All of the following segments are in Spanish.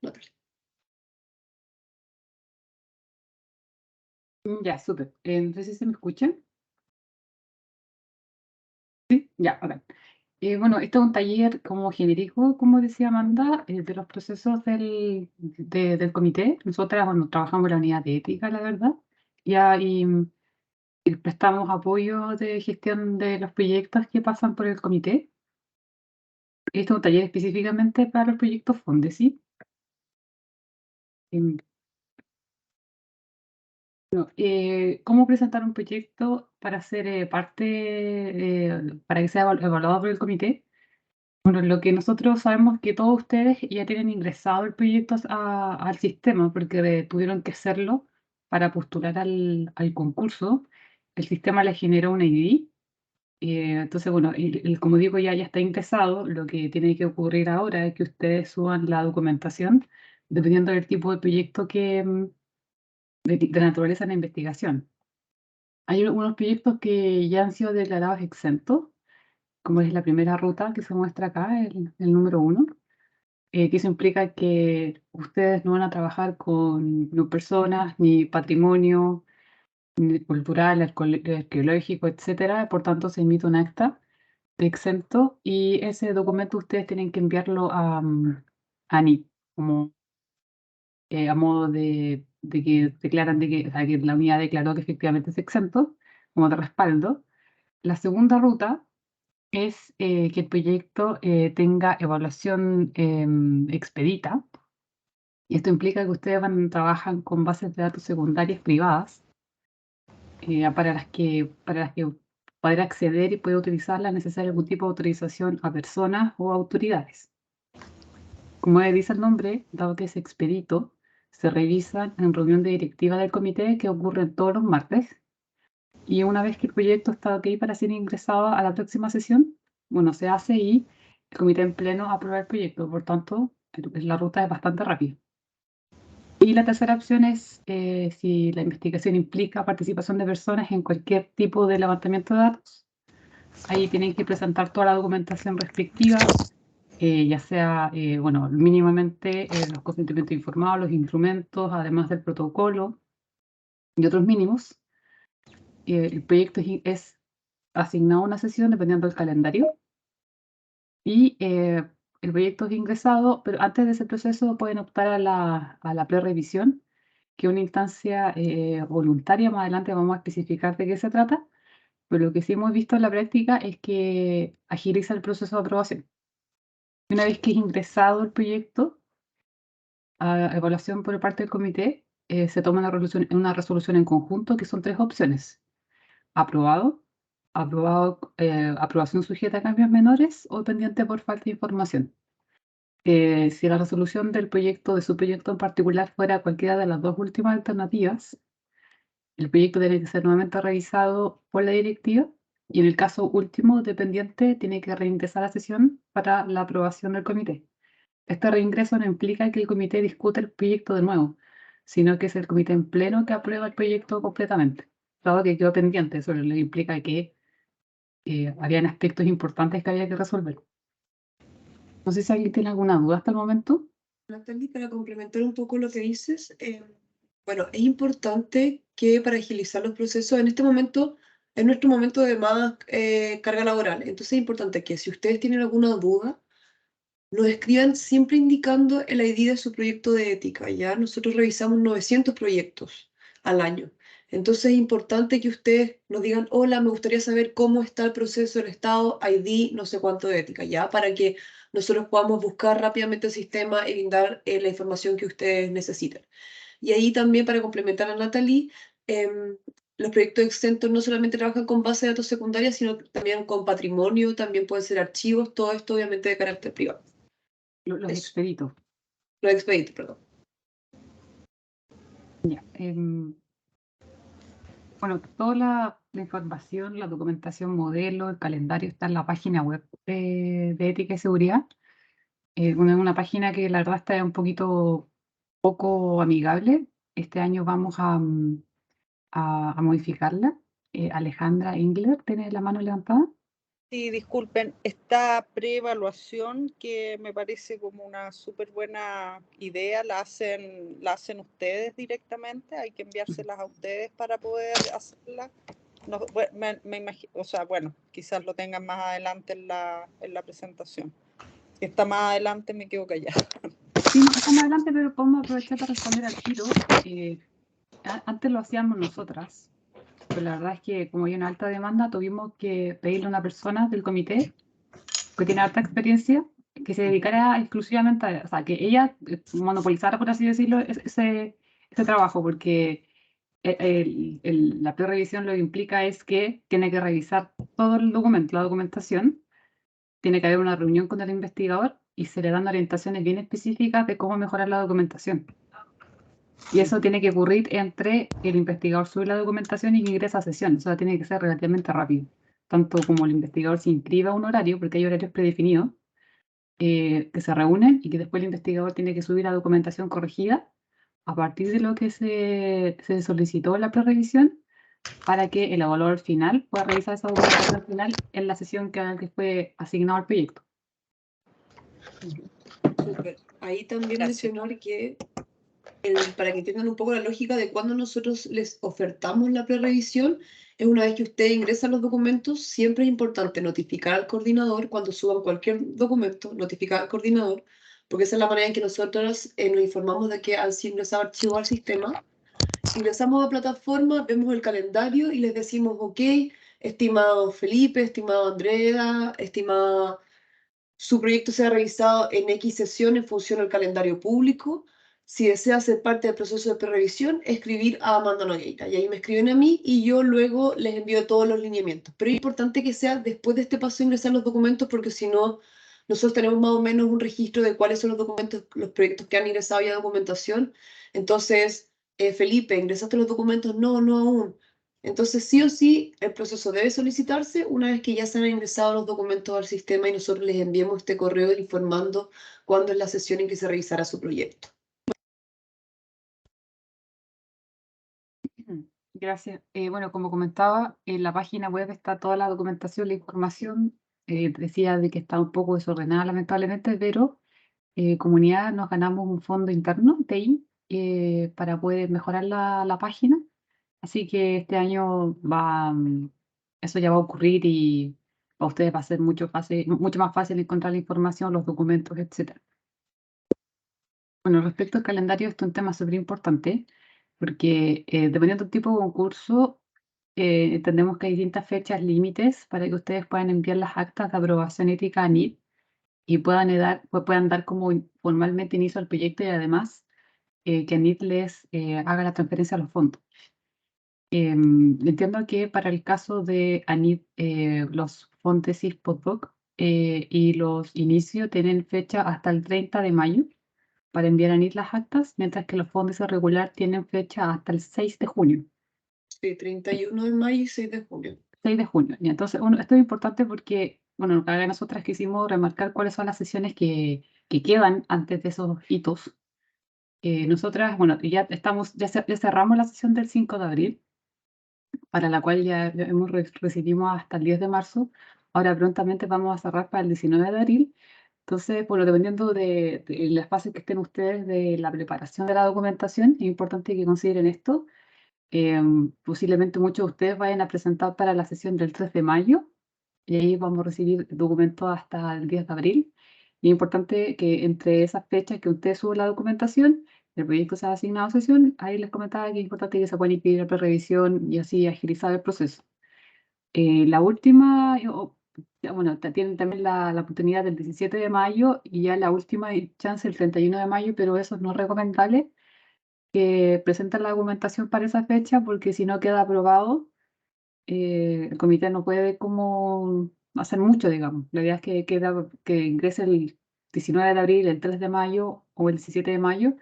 Natalie. Ya, súper. No sé si se me escucha. Sí, ya, ok. Bueno, este es un taller como genérico, como decía Amanda, de los procesos del comité. Nosotras, bueno, trabajamos en la unidad de ética, la verdad, y prestamos apoyo de gestión de los proyectos que pasan por el comité. Este es un taller específicamente para los proyectos FONDESI. Em, ¿Cómo presentar un proyecto para ser para que sea evaluado por el comité? Bueno, lo que nosotros sabemos que todos ustedes ya tienen ingresado el proyecto al sistema, porque tuvieron que hacerlo para postular al concurso. El sistema les generó un ID. Entonces, bueno, como digo, ya está ingresado. Lo que tiene que ocurrir ahora es que ustedes suban la documentación, dependiendo del tipo de proyecto de naturaleza en la investigación. Hay algunos proyectos que ya han sido declarados exentos, como es la primera ruta que se muestra acá, el número 1. Que eso implica que ustedes no van a trabajar con no personas, ni patrimonio, ni cultural, arqueológico, etcétera. Por tanto, se emite un acta de exento y ese documento ustedes tienen que enviarlo a ANIP, como a modo de que declaran o sea, que la unidad declaró que efectivamente es exento, como de respaldo. La segunda ruta es que el proyecto tenga evaluación expedita. Y esto implica que ustedes trabajan con bases de datos secundarias privadas, para las que poder acceder y poder utilizarlas es necesario algún tipo de autorización a personas o autoridades. Como dice el nombre, dado que es expedito, se revisan en reunión de directiva del comité que ocurre todos los martes. Y una vez que el proyecto está ok para ser ingresado a la próxima sesión, bueno, se hace y el comité en pleno aprueba el proyecto. Por tanto, la ruta es bastante rápida. Y la tercera opción es si la investigación implica participación de personas en cualquier tipo de levantamiento de datos. Ahí tienen que presentar toda la documentación respectiva, ya sea, bueno, mínimamente los consentimientos informados, los instrumentos, además del protocolo y otros mínimos. El proyecto es asignado a una sesión dependiendo del calendario y el proyecto es ingresado, pero antes de ese proceso pueden optar a la prerevisión, que es una instancia voluntaria. Más adelante vamos a especificar de qué se trata, pero lo que sí hemos visto en la práctica es que agiliza el proceso de aprobación. Una vez que es ingresado el proyecto a evaluación por parte del comité, se toma una resolución en conjunto, que son tres opciones: aprobado, aprobación sujeta a cambios menores o pendiente por falta de información. Si la resolución de su proyecto en particular fuera cualquiera de las dos últimas alternativas, el proyecto tiene que ser nuevamente revisado por la directiva y en el caso último, dependiente, tiene que reingresar a sesión para la aprobación del comité. Este reingreso no implica que el comité discute el proyecto de nuevo, sino que es el comité en pleno que aprueba el proyecto completamente. Dado que quedó pendiente, eso le implica que habían aspectos importantes que había que resolver. No sé si alguien tiene alguna duda hasta el momento. Natalie, para complementar un poco lo que dices, bueno, es importante que para agilizar los procesos, en este momento, es nuestro momento de más carga laboral. Entonces es importante que si ustedes tienen alguna duda, nos escriban siempre indicando el ID de su proyecto de ética, ¿ya? Nosotros revisamos 900 proyectos al año. Entonces es importante que ustedes nos digan: hola, me gustaría saber cómo está el proceso del Estado, ID, no sé cuánto de ética, ¿ya? Para que nosotros podamos buscar rápidamente el sistema y brindar la información que ustedes necesitan. Y ahí también, para complementar a Natalie, em, los proyectos exentos no solamente trabajan con base de datos secundarias, sino también con patrimonio, también pueden ser archivos, todo esto obviamente de carácter privado. Los Eso, expeditos. los expeditos, perdón. Ya. Bueno, toda la información, la documentación modelo, el calendario está en la página web de Ética y Seguridad. Una página que la verdad está un poco amigable. Este año vamos a modificarla. Alejandra Engler tiene la mano levantada. Sí, disculpen, esta preevaluación que me parece como una súper buena idea, la hacen ustedes directamente, hay que enviárselas a ustedes para poder hacerla. No, me imagino, o sea, bueno, quizás lo tengan más adelante en la presentación. Si está más adelante, me quedo callada. Sí, no, está más adelante, pero podemos aprovechar para responder al tiro. Antes lo hacíamos nosotras, pero la verdad es que como hay una alta demanda, tuvimos que pedirle a una persona del comité que tiene alta experiencia que se dedicara exclusivamente a, o sea, que ella monopolizara, por así decirlo, ese trabajo, porque la pre-revisión lo que implica es que tiene que revisar todo el documento, la documentación, tiene que haber una reunión con el investigador y se le dan orientaciones bien específicas de cómo mejorar la documentación. Y eso tiene que ocurrir entre el investigador sube la documentación y que ingresa a sesión. O sea, tiene que ser relativamente rápido. Tanto como el investigador se inscriba a un horario, porque hay horarios predefinidos, que se reúnen y que después el investigador tiene que subir la documentación corregida a partir de lo que se solicitó en la prerevisión para que el evaluador final pueda revisar esa documentación final en la sesión que fue asignado al proyecto. Súper. Ahí también Gracias. mencionar que, para que entiendan un poco la lógica de cuando nosotros les ofertamos la prerevisión, es una vez que usted ingresa los documentos, siempre es importante notificar al coordinador cuando suban cualquier documento, notificar al coordinador, porque esa es la manera en que nosotros nos informamos de que han sido ingresados archivos al sistema. Ingresamos a plataforma, vemos el calendario y les decimos, ok, estimado Felipe, estimado Andrea, estimada, su proyecto se ha revisado en X sesión en función al calendario público. Si desea ser parte del proceso de prerevisión, escribir a Amanda Nogueira. Y ahí me escriben a mí y yo luego les envío todos los lineamientos. Pero es importante que sea después de este paso de ingresar los documentos, porque si no, nosotros tenemos más o menos un registro de cuáles son los documentos, los proyectos que han ingresado ya a documentación. Entonces, Felipe, ¿ingresaste los documentos? No, no aún. Entonces, sí o sí, el proceso debe solicitarse una vez que ya se han ingresado los documentos al sistema y nosotros les enviemos este correo informando cuándo es la sesión en que se revisará su proyecto. Gracias. Bueno, como comentaba, en la página web está toda la documentación, la información. Decía de que está un poco desordenada, lamentablemente, pero comunidad nos ganamos un fondo interno, TI, para poder mejorar la página. Así que este año eso ya va a ocurrir y para ustedes va a ser mucho más fácil encontrar la información, los documentos, etc. Bueno, respecto al calendario, esto es un tema súper importante porque dependiendo del tipo de concurso, entendemos que hay distintas fechas límites para que ustedes puedan enviar las actas de aprobación ética a NIT y puedan dar como formalmente inicio al proyecto y además que NIT les haga la transferencia a los fondos. Entiendo que para el caso de ANIT, los Fontesis Postdoc y los Inicio tienen fecha hasta el 30 de mayo para enviar a NIT las actas, mientras que los fondos regular tienen fecha hasta el 6 de junio. Sí, 31 de mayo y 6 de junio. 6 de junio. Y entonces, bueno, esto es importante porque, bueno, lo que nosotras quisimos remarcar cuáles son las sesiones que quedan antes de esos hitos. Nosotras, bueno, ya cerramos la sesión del 5 de abril, para la cual ya recibimos hasta el 10 de marzo. Ahora prontamente vamos a cerrar para el 19 de abril. Entonces, bueno, dependiendo de las fases que estén ustedes de la preparación de la documentación, es importante que consideren esto. Posiblemente muchos de ustedes vayan a presentar para la sesión del 3 de mayo y ahí vamos a recibir documentos hasta el 10 de abril. Y es importante que entre esas fechas que ustedes suben la documentación, el proyecto se ha asignado a sesión, ahí les comentaba que es importante que se puedan inscribir a prerevisión y así agilizar el proceso. La última, ya, bueno, tienen también la oportunidad del 17 de mayo y ya la última chance el 31 de mayo, pero eso no es recomendable que presenten la documentación para esa fecha porque si no queda aprobado, el comité no puede como hacer mucho, digamos. La idea es que ingrese el 19 de abril, el 3 de mayo o el 17 de mayo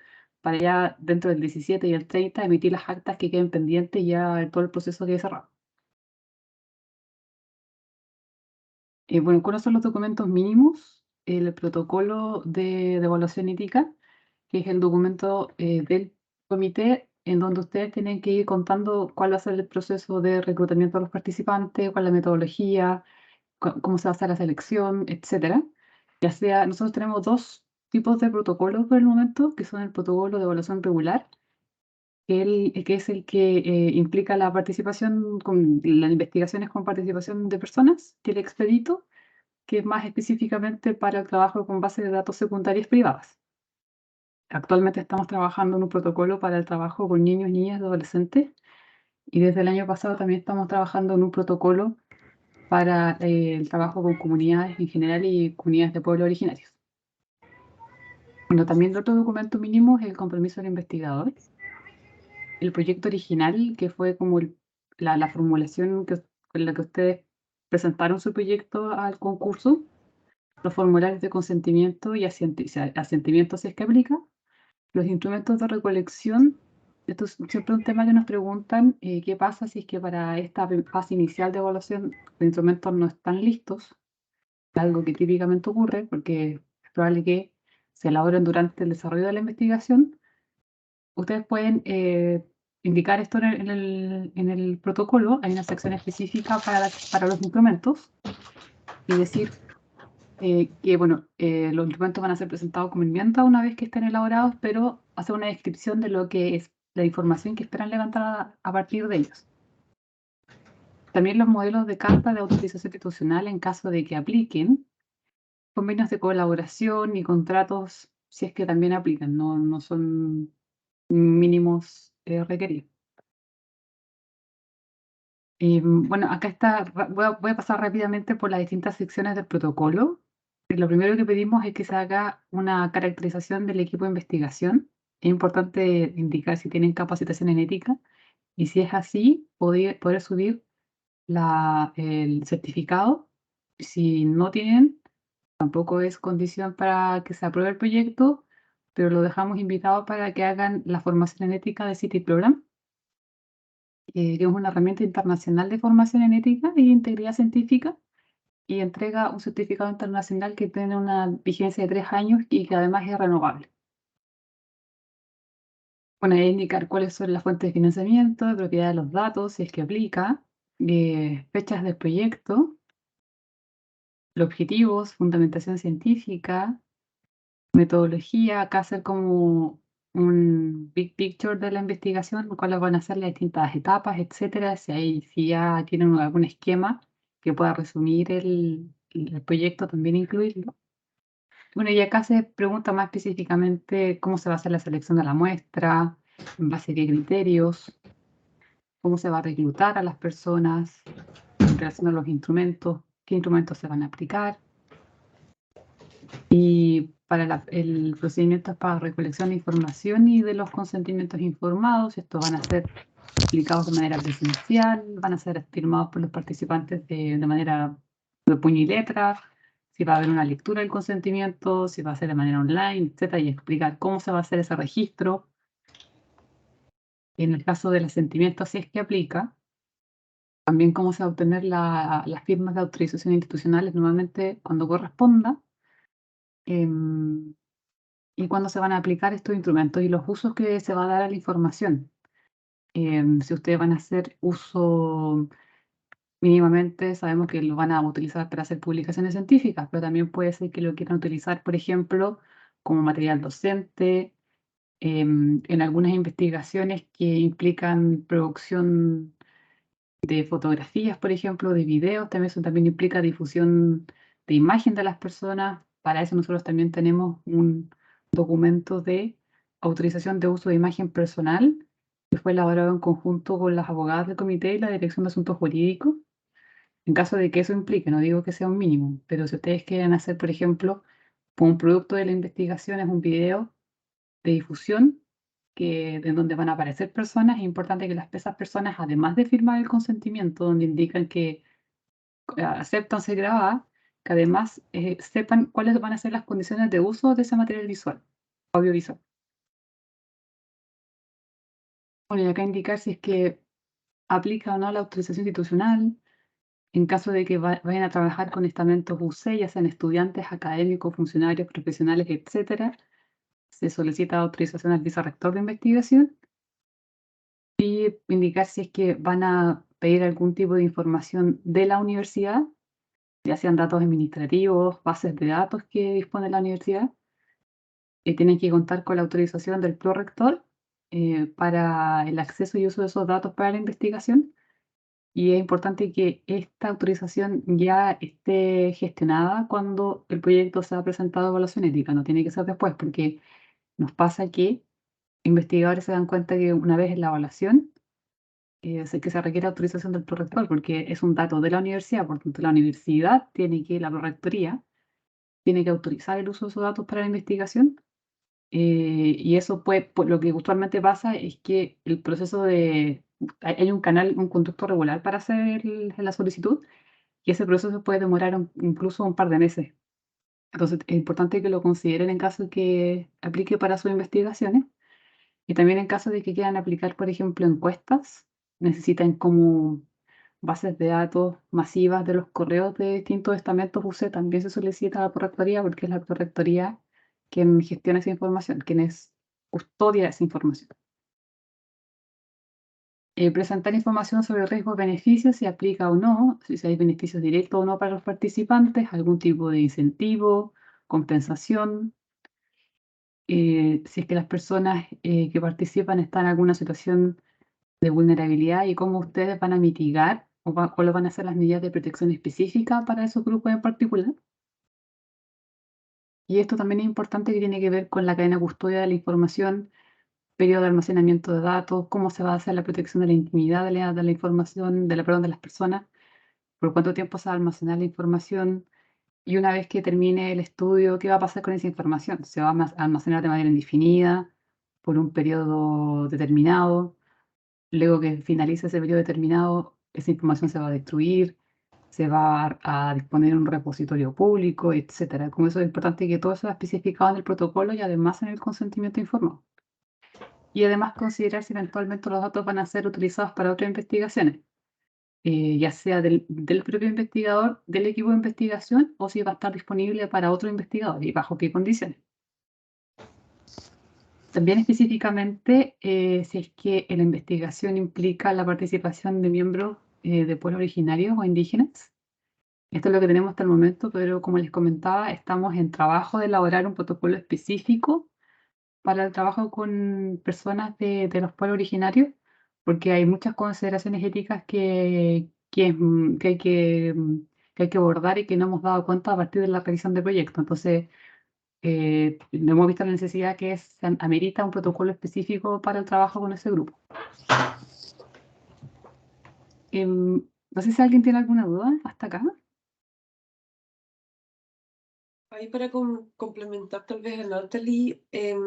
para ya dentro del 17 y el 30 emitir las actas que queden pendientes y ya todo el proceso quede cerrado. Bueno, ¿cuáles son los documentos mínimos? El protocolo de evaluación ética, que es el documento del comité en donde ustedes tienen que ir contando cuál va a ser el proceso de reclutamiento de los participantes, cuál es la metodología, cómo se va a hacer la selección, etcétera. Ya sea, nosotros tenemos 2 tipos de protocolos por el momento, que son el protocolo de evaluación regular, que es el que implica la participación con las investigaciones con participación de personas, que el expedito, que es más específicamente para el trabajo con bases de datos secundarias privadas. Actualmente estamos trabajando en un protocolo para el trabajo con niños, niñas y adolescentes, y desde el año pasado también estamos trabajando en un protocolo para el trabajo con comunidades en general y comunidades de pueblos originarios. Bueno, también el otro documento mínimo es el compromiso del investigador. El proyecto original, que fue como la formulación con la que ustedes presentaron su proyecto al concurso, los formularios de consentimiento y asentimiento si es que aplica, los instrumentos de recolección. Esto es siempre un tema que nos preguntan, qué pasa si es que para esta fase inicial de evaluación los instrumentos no están listos, algo que típicamente ocurre porque es probable que se elaboren durante el desarrollo de la investigación. Ustedes pueden indicar esto en el protocolo. Hay una sección específica para los instrumentos y decir que bueno, los instrumentos van a ser presentados como enmienda una vez que estén elaborados, pero hacer una descripción de lo que es la información que esperan levantar a partir de ellos. También los modelos de carta de autorización institucional en caso de que apliquen, convenios de colaboración y contratos, si es que también aplican, no son mínimos requeridos. Y bueno, acá está, voy a pasar rápidamente por las distintas secciones del protocolo. Lo primero que pedimos es que se haga una caracterización del equipo de investigación. Es importante indicar si tienen capacitación en ética y si es así, poder subir el certificado. Si no tienen, tampoco es condición para que se apruebe el proyecto, pero lo dejamos invitado para que hagan la formación en ética de City Program, que es una herramienta internacional de formación en ética y integridad científica, y entrega un certificado internacional que tiene una vigencia de 3 años y que además es renovable. Bueno, ahí indicar cuáles son las fuentes de financiamiento, de propiedad de los datos, si es que aplica, fechas del proyecto, los objetivos, fundamentación científica, metodología. Acá hacer como un big picture de la investigación, cuáles van a ser las distintas etapas, etcétera. Si ya tienen algún esquema que pueda resumir el proyecto, también incluirlo. Bueno, y acá se pregunta más específicamente cómo se va a hacer la selección de la muestra, en base a qué criterios, cómo se va a reclutar a las personas en relación a los instrumentos, qué instrumentos se van a aplicar. Y para el procedimiento es para recolección de información y de los consentimientos informados. Estos van a ser aplicados de manera presencial, van a ser firmados por los participantes de manera de puño y letra, si va a haber una lectura del consentimiento, si va a ser de manera online, etcétera, y explicar cómo se va a hacer ese registro. En el caso del asentimiento, si es que aplica, también cómo se va a obtener las firmas de autorización institucionales, normalmente cuando corresponda, y cuándo se van a aplicar estos instrumentos y los usos que se va a dar a la información. Si ustedes van a hacer uso mínimamente, sabemos que lo van a utilizar para hacer publicaciones científicas, pero también puede ser que lo quieran utilizar, por ejemplo, como material docente, en algunas investigaciones que implican producción de fotografías, por ejemplo, de videos. También eso también implica difusión de imagen de las personas. Para eso nosotros también tenemos un documento de autorización de uso de imagen personal, que fue elaborado en conjunto con las abogadas del comité y la Dirección de Asuntos Jurídicos. En caso de que eso implique, no digo que sea un mínimo, pero si ustedes quieren hacer, por ejemplo, como un producto de la investigación, es un video de difusión de donde van a aparecer personas, es importante que esas personas, además de firmar el consentimiento, donde indican que aceptan ser grabadas, que además sepan cuáles van a ser las condiciones de uso de ese material visual, audiovisual. Bueno, y acá indicar si es que aplica o no la autorización institucional, en caso de que vayan a trabajar con estamentos UC, ya sean estudiantes, académicos, funcionarios, profesionales, etcétera, se solicita autorización al vicerrector de investigación. Y indicar si es que van a pedir algún tipo de información de la universidad, ya sean datos administrativos, bases de datos que dispone la universidad, tienen que contar con la autorización del prorector para el acceso y uso de esos datos para la investigación. Y es importante que esta autorización ya esté gestionada cuando el proyecto sea presentado a evaluación ética, no tiene que ser después, porque nos pasa que investigadores se dan cuenta que una vez en la evaluación, que se requiere autorización del prorector, porque es un dato de la universidad, por tanto la universidad tiene que, la prorectoría, tiene que autorizar el uso de esos datos para la investigación. Y eso lo que usualmente pasa es que el proceso hay un canal, un conducto regular para hacer la solicitud, y ese proceso puede demorar incluso un par de meses. Entonces, es importante que lo consideren en caso de que aplique para sus investigaciones, y también en caso de que quieran aplicar, por ejemplo, encuestas, necesitan como bases de datos masivas de los correos de distintos estamentos UC, también se solicita a la Prorrectoría, porque es la Prorrectoría quien gestiona esa información, quien custodia esa información. Presentar información sobre riesgos-beneficios, si aplica o no, si hay beneficios directos o no para los participantes, algún tipo de incentivo, compensación, si es que las personas que participan están en alguna situación de vulnerabilidad y cómo ustedes van a mitigar cuáles van a ser las medidas de protección específicas para esos grupos en particular. Y esto también es importante, que tiene que ver con la cadena de custodia de la información, periodo de almacenamiento de datos, cómo se va a hacer la protección de la intimidad de la información, perdón, de las personas, por cuánto tiempo se va a almacenar la información, y una vez que termine el estudio, qué va a pasar con esa información. ¿Se va a almacenar de manera indefinida, por un periodo determinado? Luego que finalice ese periodo determinado, esa información se va a destruir, se va a disponer en un repositorio público, etcétera. Como eso es importante que todo eso sea especificado en el protocolo y además en el consentimiento informado. Y además considerar si eventualmente los datos van a ser utilizados para otras investigaciones, ya sea del propio investigador, del equipo de investigación, o si va a estar disponible para otro investigador y bajo qué condiciones. También específicamente, si es que la investigación implica la participación de miembros de pueblos originarios o indígenas. Esto es lo que tenemos hasta el momento, pero como les comentaba, estamos en trabajo de elaborar un protocolo específico para el trabajo con personas de los pueblos originarios, porque hay muchas consideraciones éticas que hay que abordar y que no hemos dado cuenta a partir de la revisión del proyecto. Entonces, hemos visto la necesidad que se amerita un protocolo específico para el trabajo con ese grupo. No sé si alguien tiene alguna duda hasta acá. Ahí para complementar tal vez a Natalie, es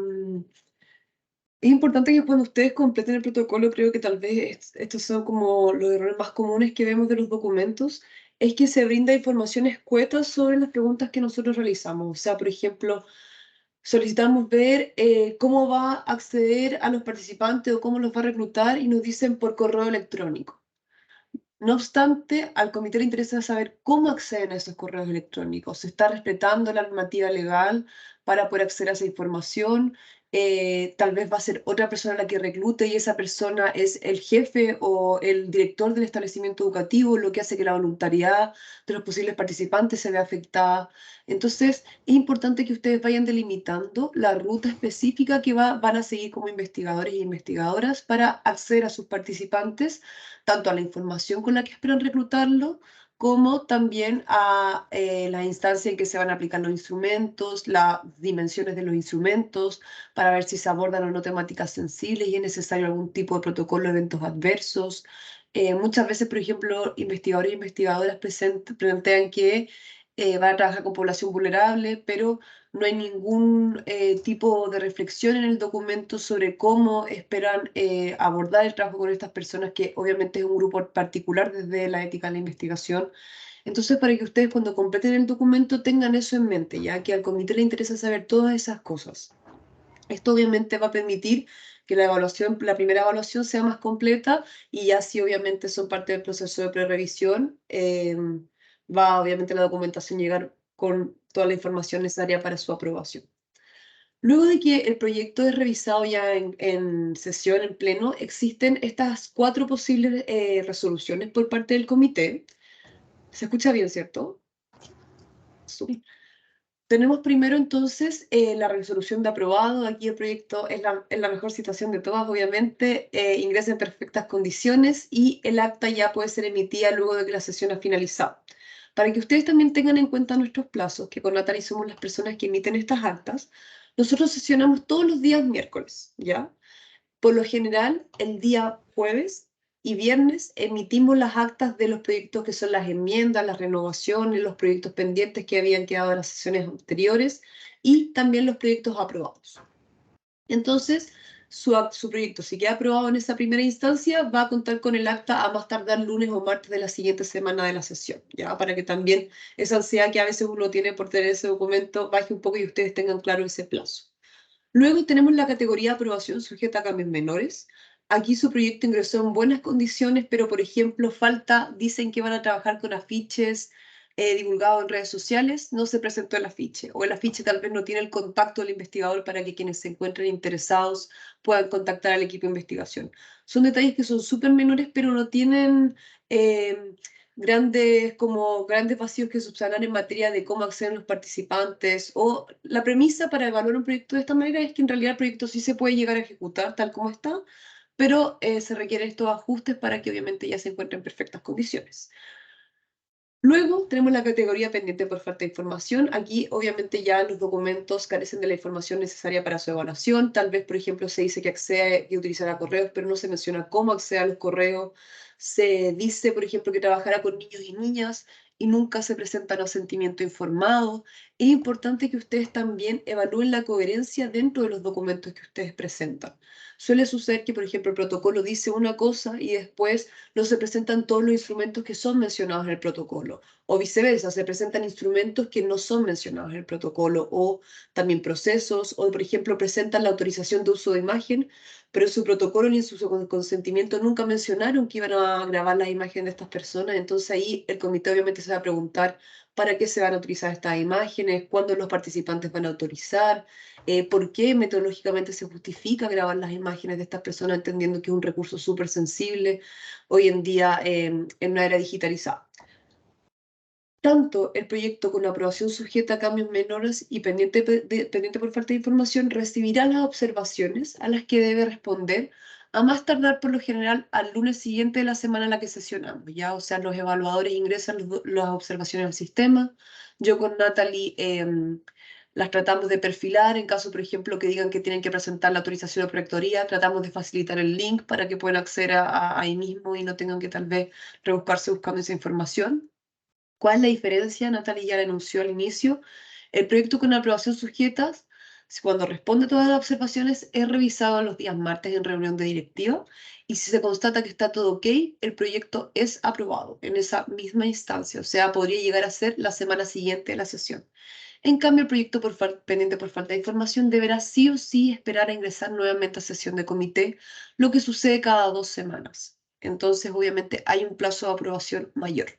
importante que cuando ustedes completen el protocolo, creo que tal vez estos son como los errores más comunes que vemos de los documentos, es que se brinda información escueta sobre las preguntas que nosotros realizamos. O sea, por ejemplo, solicitamos ver cómo va a acceder a los participantes o cómo los va a reclutar, y nos dicen por correo electrónico. No obstante, al comité le interesa saber cómo acceden a esos correos electrónicos. ¿Se está respetando la normativa legal para poder acceder a esa información? Tal vez va a ser otra persona la que reclute, y esa persona es el jefe o el director del establecimiento educativo, lo que hace que la voluntariedad de los posibles participantes se vea afectada. Entonces, es importante que ustedes vayan delimitando la ruta específica que van a seguir como investigadores e investigadoras para acceder a sus participantes, tanto a la información con la que esperan reclutarlo, como también a la instancia en que se van a aplicar los instrumentos, las dimensiones de los instrumentos, para ver si se abordan o no temáticas sensibles y es necesario algún tipo de protocolo de eventos adversos. Muchas veces, por ejemplo, investigadores e investigadoras plantean que van a trabajar con población vulnerable, pero no hay ningún tipo de reflexión en el documento sobre cómo esperan abordar el trabajo con estas personas, que obviamente es un grupo particular desde la ética de la investigación. Entonces, para que ustedes cuando completen el documento tengan eso en mente, ya que al comité le interesa saber todas esas cosas. Esto obviamente va a permitir que la primera evaluación sea más completa, y ya si obviamente son parte del proceso de prerevisión, va obviamente la documentación llegar con toda la información necesaria para su aprobación. Luego de que el proyecto es revisado ya en sesión, en pleno, existen estas 4 posibles resoluciones por parte del comité. ¿Se escucha bien, cierto? Súper. Tenemos primero entonces la resolución de aprobado. Aquí el proyecto es la mejor situación de todas, obviamente. Ingresa en perfectas condiciones y el acta ya puede ser emitida luego de que la sesión ha finalizado. Para que ustedes también tengan en cuenta nuestros plazos, que con Natalie somos las personas que emiten estas actas, nosotros sesionamos todos los días miércoles, ¿ya? Por lo general, el día jueves y viernes emitimos las actas de los proyectos que son las enmiendas, las renovaciones, los proyectos pendientes que habían quedado en las sesiones anteriores y también los proyectos aprobados. Entonces, su proyecto, si queda aprobado en esa primera instancia, va a contar con el acta a más tardar lunes o martes de la siguiente semana de la sesión, ¿ya? Para que también esa ansiedad que a veces uno tiene por tener ese documento baje un poco y ustedes tengan claro ese plazo. Luego tenemos la categoría de aprobación sujeta a cambios menores. Aquí su proyecto ingresó en buenas condiciones, pero por ejemplo dicen que van a trabajar con afiches divulgados en redes sociales, no se presentó el afiche, o el afiche tal vez no tiene el contacto del investigador para que quienes se encuentren interesados puedan contactar al equipo de investigación. Son detalles que son súper menores, pero no tienen grandes vacíos que subsanar en materia de cómo acceden los participantes, o la premisa para evaluar un proyecto de esta manera es que en realidad el proyecto sí se puede llegar a ejecutar tal como está, pero se requieren estos ajustes para que obviamente ya se encuentre en perfectas condiciones. Luego tenemos la categoría pendiente por falta de información. Aquí obviamente ya los documentos carecen de la información necesaria para su evaluación. Tal vez, por ejemplo, se dice que utilizará correos, pero no se menciona cómo acceder a los correos. Se dice, por ejemplo, que trabajará con niños y niñas y nunca se presenta el consentimiento informado. Es importante que ustedes también evalúen la coherencia dentro de los documentos que ustedes presentan. Suele suceder que, por ejemplo, el protocolo dice una cosa y después no se presentan todos los instrumentos que son mencionados en el protocolo, o viceversa, se presentan instrumentos que no son mencionados en el protocolo, o también procesos, o por ejemplo presentan la autorización de uso de imagen, pero en su protocolo ni en su consentimiento nunca mencionaron que iban a grabar las imágenes de estas personas. Entonces ahí el comité obviamente se va a preguntar para qué se van a utilizar estas imágenes, cuándo los participantes van a autorizar, por qué metodológicamente se justifica grabar las imágenes de estas personas, entendiendo que es un recurso súper sensible hoy en día en una era digitalizada. Tanto el proyecto con aprobación sujeta a cambios menores y pendiente por falta de información recibirá las observaciones a las que debe responder a más tardar por lo general al lunes siguiente de la semana en la que sesionamos, ¿ya? O sea, los evaluadores ingresan las observaciones al sistema. Yo con Natalie las tratamos de perfilar en caso, por ejemplo, que digan que tienen que presentar la autorización de proyectoría. Tratamos de facilitar el link para que puedan acceder ahí mismo y no tengan que tal vez rebuscarse buscando esa información. ¿Cuál es la diferencia? Natalie ya la anunció al inicio. El proyecto con aprobación sujeta, cuando responde a todas las observaciones, es revisado los días martes en reunión de directiva y si se constata que está todo ok, el proyecto es aprobado en esa misma instancia. O sea, podría llegar a ser la semana siguiente de la sesión. En cambio, el proyecto pendiente por falta de información deberá sí o sí esperar a ingresar nuevamente a sesión de comité, lo que sucede cada 2 semanas. Entonces, obviamente, hay un plazo de aprobación mayor.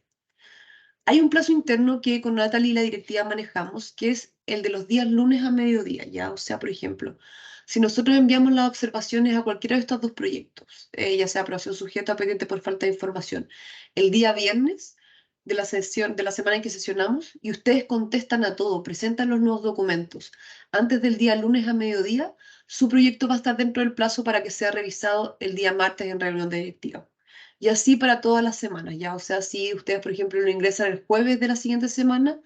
Hay un plazo interno que con Natalie y la directiva manejamos, que es el de los días lunes a mediodía, ¿ya? O sea, por ejemplo, si nosotros enviamos las observaciones a cualquiera de estos dos proyectos, ya sea aprobación sujeta o pendiente por falta de información, el día viernes de la sesión, de la semana en que sesionamos, y ustedes contestan a todo, presentan los nuevos documentos antes del día lunes a mediodía, su proyecto va a estar dentro del plazo para que sea revisado el día martes en reunión de directiva. Y así para todas las semanas, ¿ya? O sea, si ustedes, por ejemplo, lo ingresan el jueves de la siguiente semana,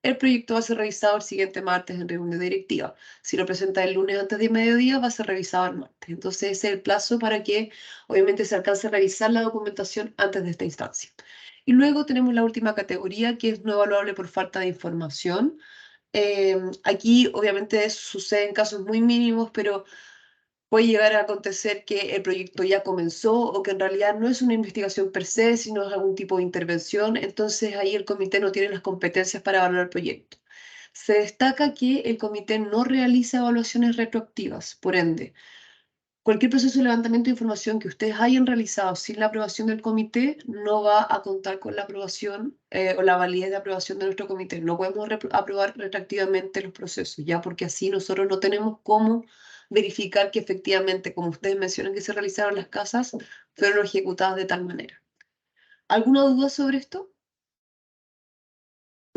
el proyecto va a ser revisado el siguiente martes en reunión de directiva. Si lo presenta el lunes antes de mediodía, va a ser revisado el martes. Entonces, ese es el plazo para que, obviamente, se alcance a revisar la documentación antes de esta instancia. Y luego tenemos la última categoría, que es no evaluable por falta de información. Aquí, obviamente, suceden casos muy mínimos, pero puede llegar a acontecer que el proyecto ya comenzó o que en realidad no es una investigación per se, sino es algún tipo de intervención. Entonces ahí el comité no tiene las competencias para evaluar el proyecto. Se destaca que el comité no realiza evaluaciones retroactivas, por ende, cualquier proceso de levantamiento de información que ustedes hayan realizado sin la aprobación del comité no va a contar con la aprobación o la validez de aprobación de nuestro comité. No podemos aprobar retroactivamente los procesos, ya porque así nosotros no tenemos cómo verificar que efectivamente, como ustedes mencionan que se realizaron las casas, fueron ejecutadas de tal manera. ¿Alguna duda sobre esto?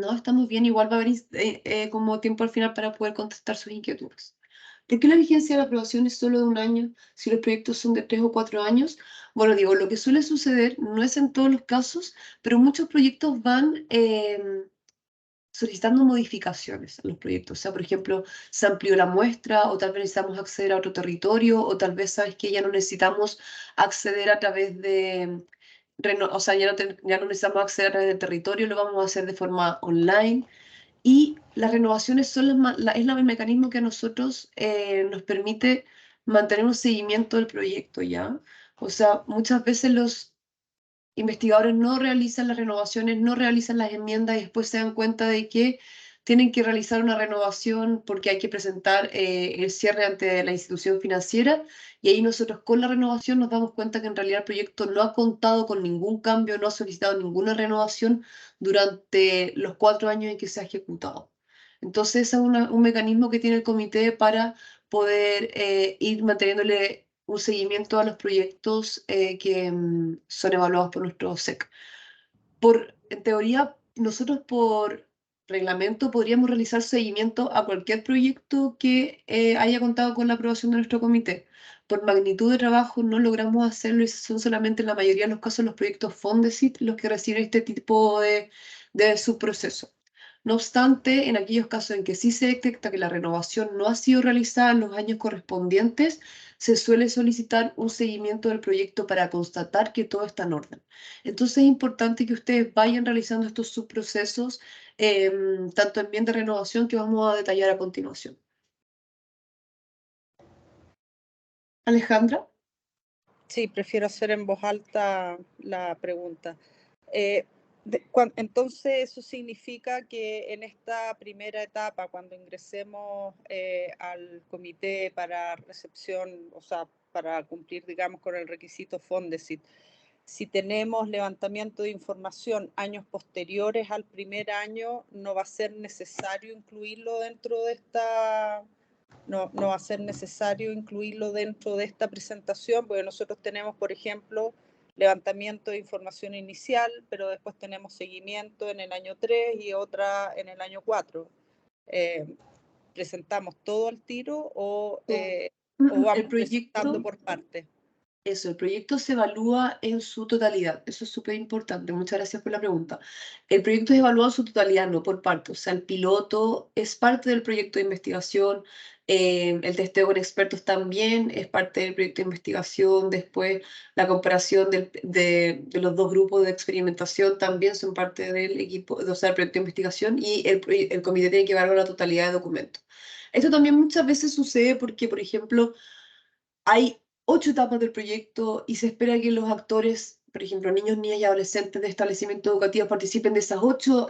No, estamos bien, igual va a haber como tiempo al final para poder contestar sus inquietudes. ¿Por qué la vigencia de la aprobación es solo de 1 año si los proyectos son de 3 o 4 años? Bueno, digo, lo que suele suceder, no es en todos los casos, pero muchos proyectos van solicitando modificaciones a los proyectos. O sea, por ejemplo, se amplió la muestra, o tal vez necesitamos acceder a otro territorio, o tal vez, sabes que ya no necesitamos acceder a través de, o sea, ya no necesitamos acceder a través del territorio, lo vamos a hacer de forma online. Y las renovaciones son es el mecanismo que a nosotros nos permite mantener un seguimiento del proyecto, ¿ya? O sea, muchas veces los investigadores no realizan las renovaciones, no realizan las enmiendas y después se dan cuenta de que tienen que realizar una renovación porque hay que presentar el cierre ante la institución financiera, y ahí nosotros con la renovación nos damos cuenta que en realidad el proyecto no ha contado con ningún cambio, no ha solicitado ninguna renovación durante los 4 años en que se ha ejecutado. Entonces, ese es un mecanismo que tiene el comité para poder ir manteniéndole un seguimiento a los proyectos que son evaluados por nuestro SEC. En teoría, nosotros por reglamento podríamos realizar seguimiento a cualquier proyecto que haya contado con la aprobación de nuestro comité. Por magnitud de trabajo no logramos hacerlo y son solamente en la mayoría de los casos los proyectos Fondesit los que reciben este tipo de subproceso. No obstante, en aquellos casos en que sí se detecta que la renovación no ha sido realizada en los años correspondientes, se suele solicitar un seguimiento del proyecto para constatar que todo está en orden. Entonces es importante que ustedes vayan realizando estos subprocesos, tanto en bien de renovación que vamos a detallar a continuación. Alejandra. Sí, prefiero hacer en voz alta la pregunta. Entonces, eso significa que en esta primera etapa, cuando ingresemos al comité para recepción, o sea, para cumplir, digamos, con el requisito Fondesit, si tenemos levantamiento de información años posteriores al primer año, no va a ser necesario incluirlo dentro de esta... No va a ser necesario incluirlo dentro de esta presentación, porque nosotros tenemos, por ejemplo, levantamiento de información inicial, pero después tenemos seguimiento en el año 3 y otra en el año 4. ¿Presentamos todo al tiro o vamos presentando por partes? Eso, el proyecto se evalúa en su totalidad. Eso es súper importante. Muchas gracias por la pregunta. El proyecto es evaluado en su totalidad, no por partes. O sea, el piloto es parte del proyecto de investigación. El testeo con expertos también es parte del proyecto de investigación. Después, la comparación de los dos grupos de experimentación también son parte del equipo, o sea, del proyecto de investigación. Y el comité tiene que evaluar la totalidad de documentos. Esto también muchas veces sucede porque, por ejemplo, hay 8 etapas del proyecto y se espera que los actores, por ejemplo, niños, niñas y adolescentes de establecimientos educativos, participen de esas 8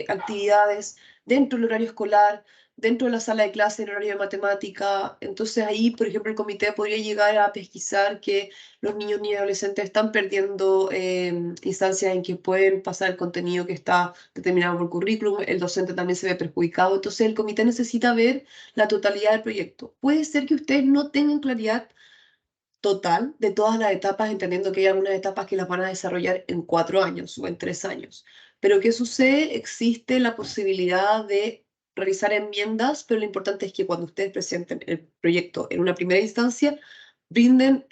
actividades dentro del horario escolar, dentro de la sala de clase en horario de matemática. Entonces ahí, por ejemplo, el comité podría llegar a pesquisar que los niños, niñas y adolescentes están perdiendo instancias en que pueden pasar el contenido que está determinado por currículum, el docente también se ve perjudicado. Entonces el comité necesita ver la totalidad del proyecto. Puede ser que ustedes no tengan claridad total de todas las etapas, entendiendo que hay algunas etapas que las van a desarrollar en 4 años o en 3 años. Pero ¿qué sucede? Existe la posibilidad de realizar enmiendas, pero lo importante es que cuando ustedes presenten el proyecto en una primera instancia, brinden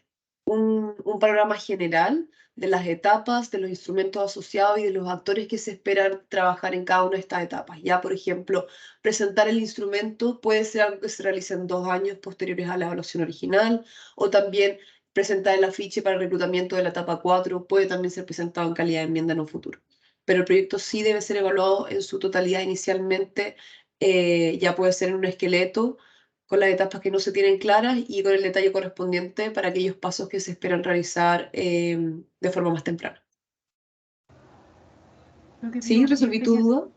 un panorama general de las etapas, de los instrumentos asociados y de los actores que se esperan trabajar en cada una de estas etapas. Ya, por ejemplo, presentar el instrumento puede ser algo que se realice en 2 años posteriores a la evaluación original, o también presentar el afiche para el reclutamiento de la etapa 4 puede también ser presentado en calidad de enmienda en un futuro. Pero el proyecto sí debe ser evaluado en su totalidad inicialmente, ya puede ser en un esqueleto, con las etapas que no se tienen claras y con el detalle correspondiente para aquellos pasos que se esperan realizar de forma más temprana. ¿Sí? ¿Resolví tu duda?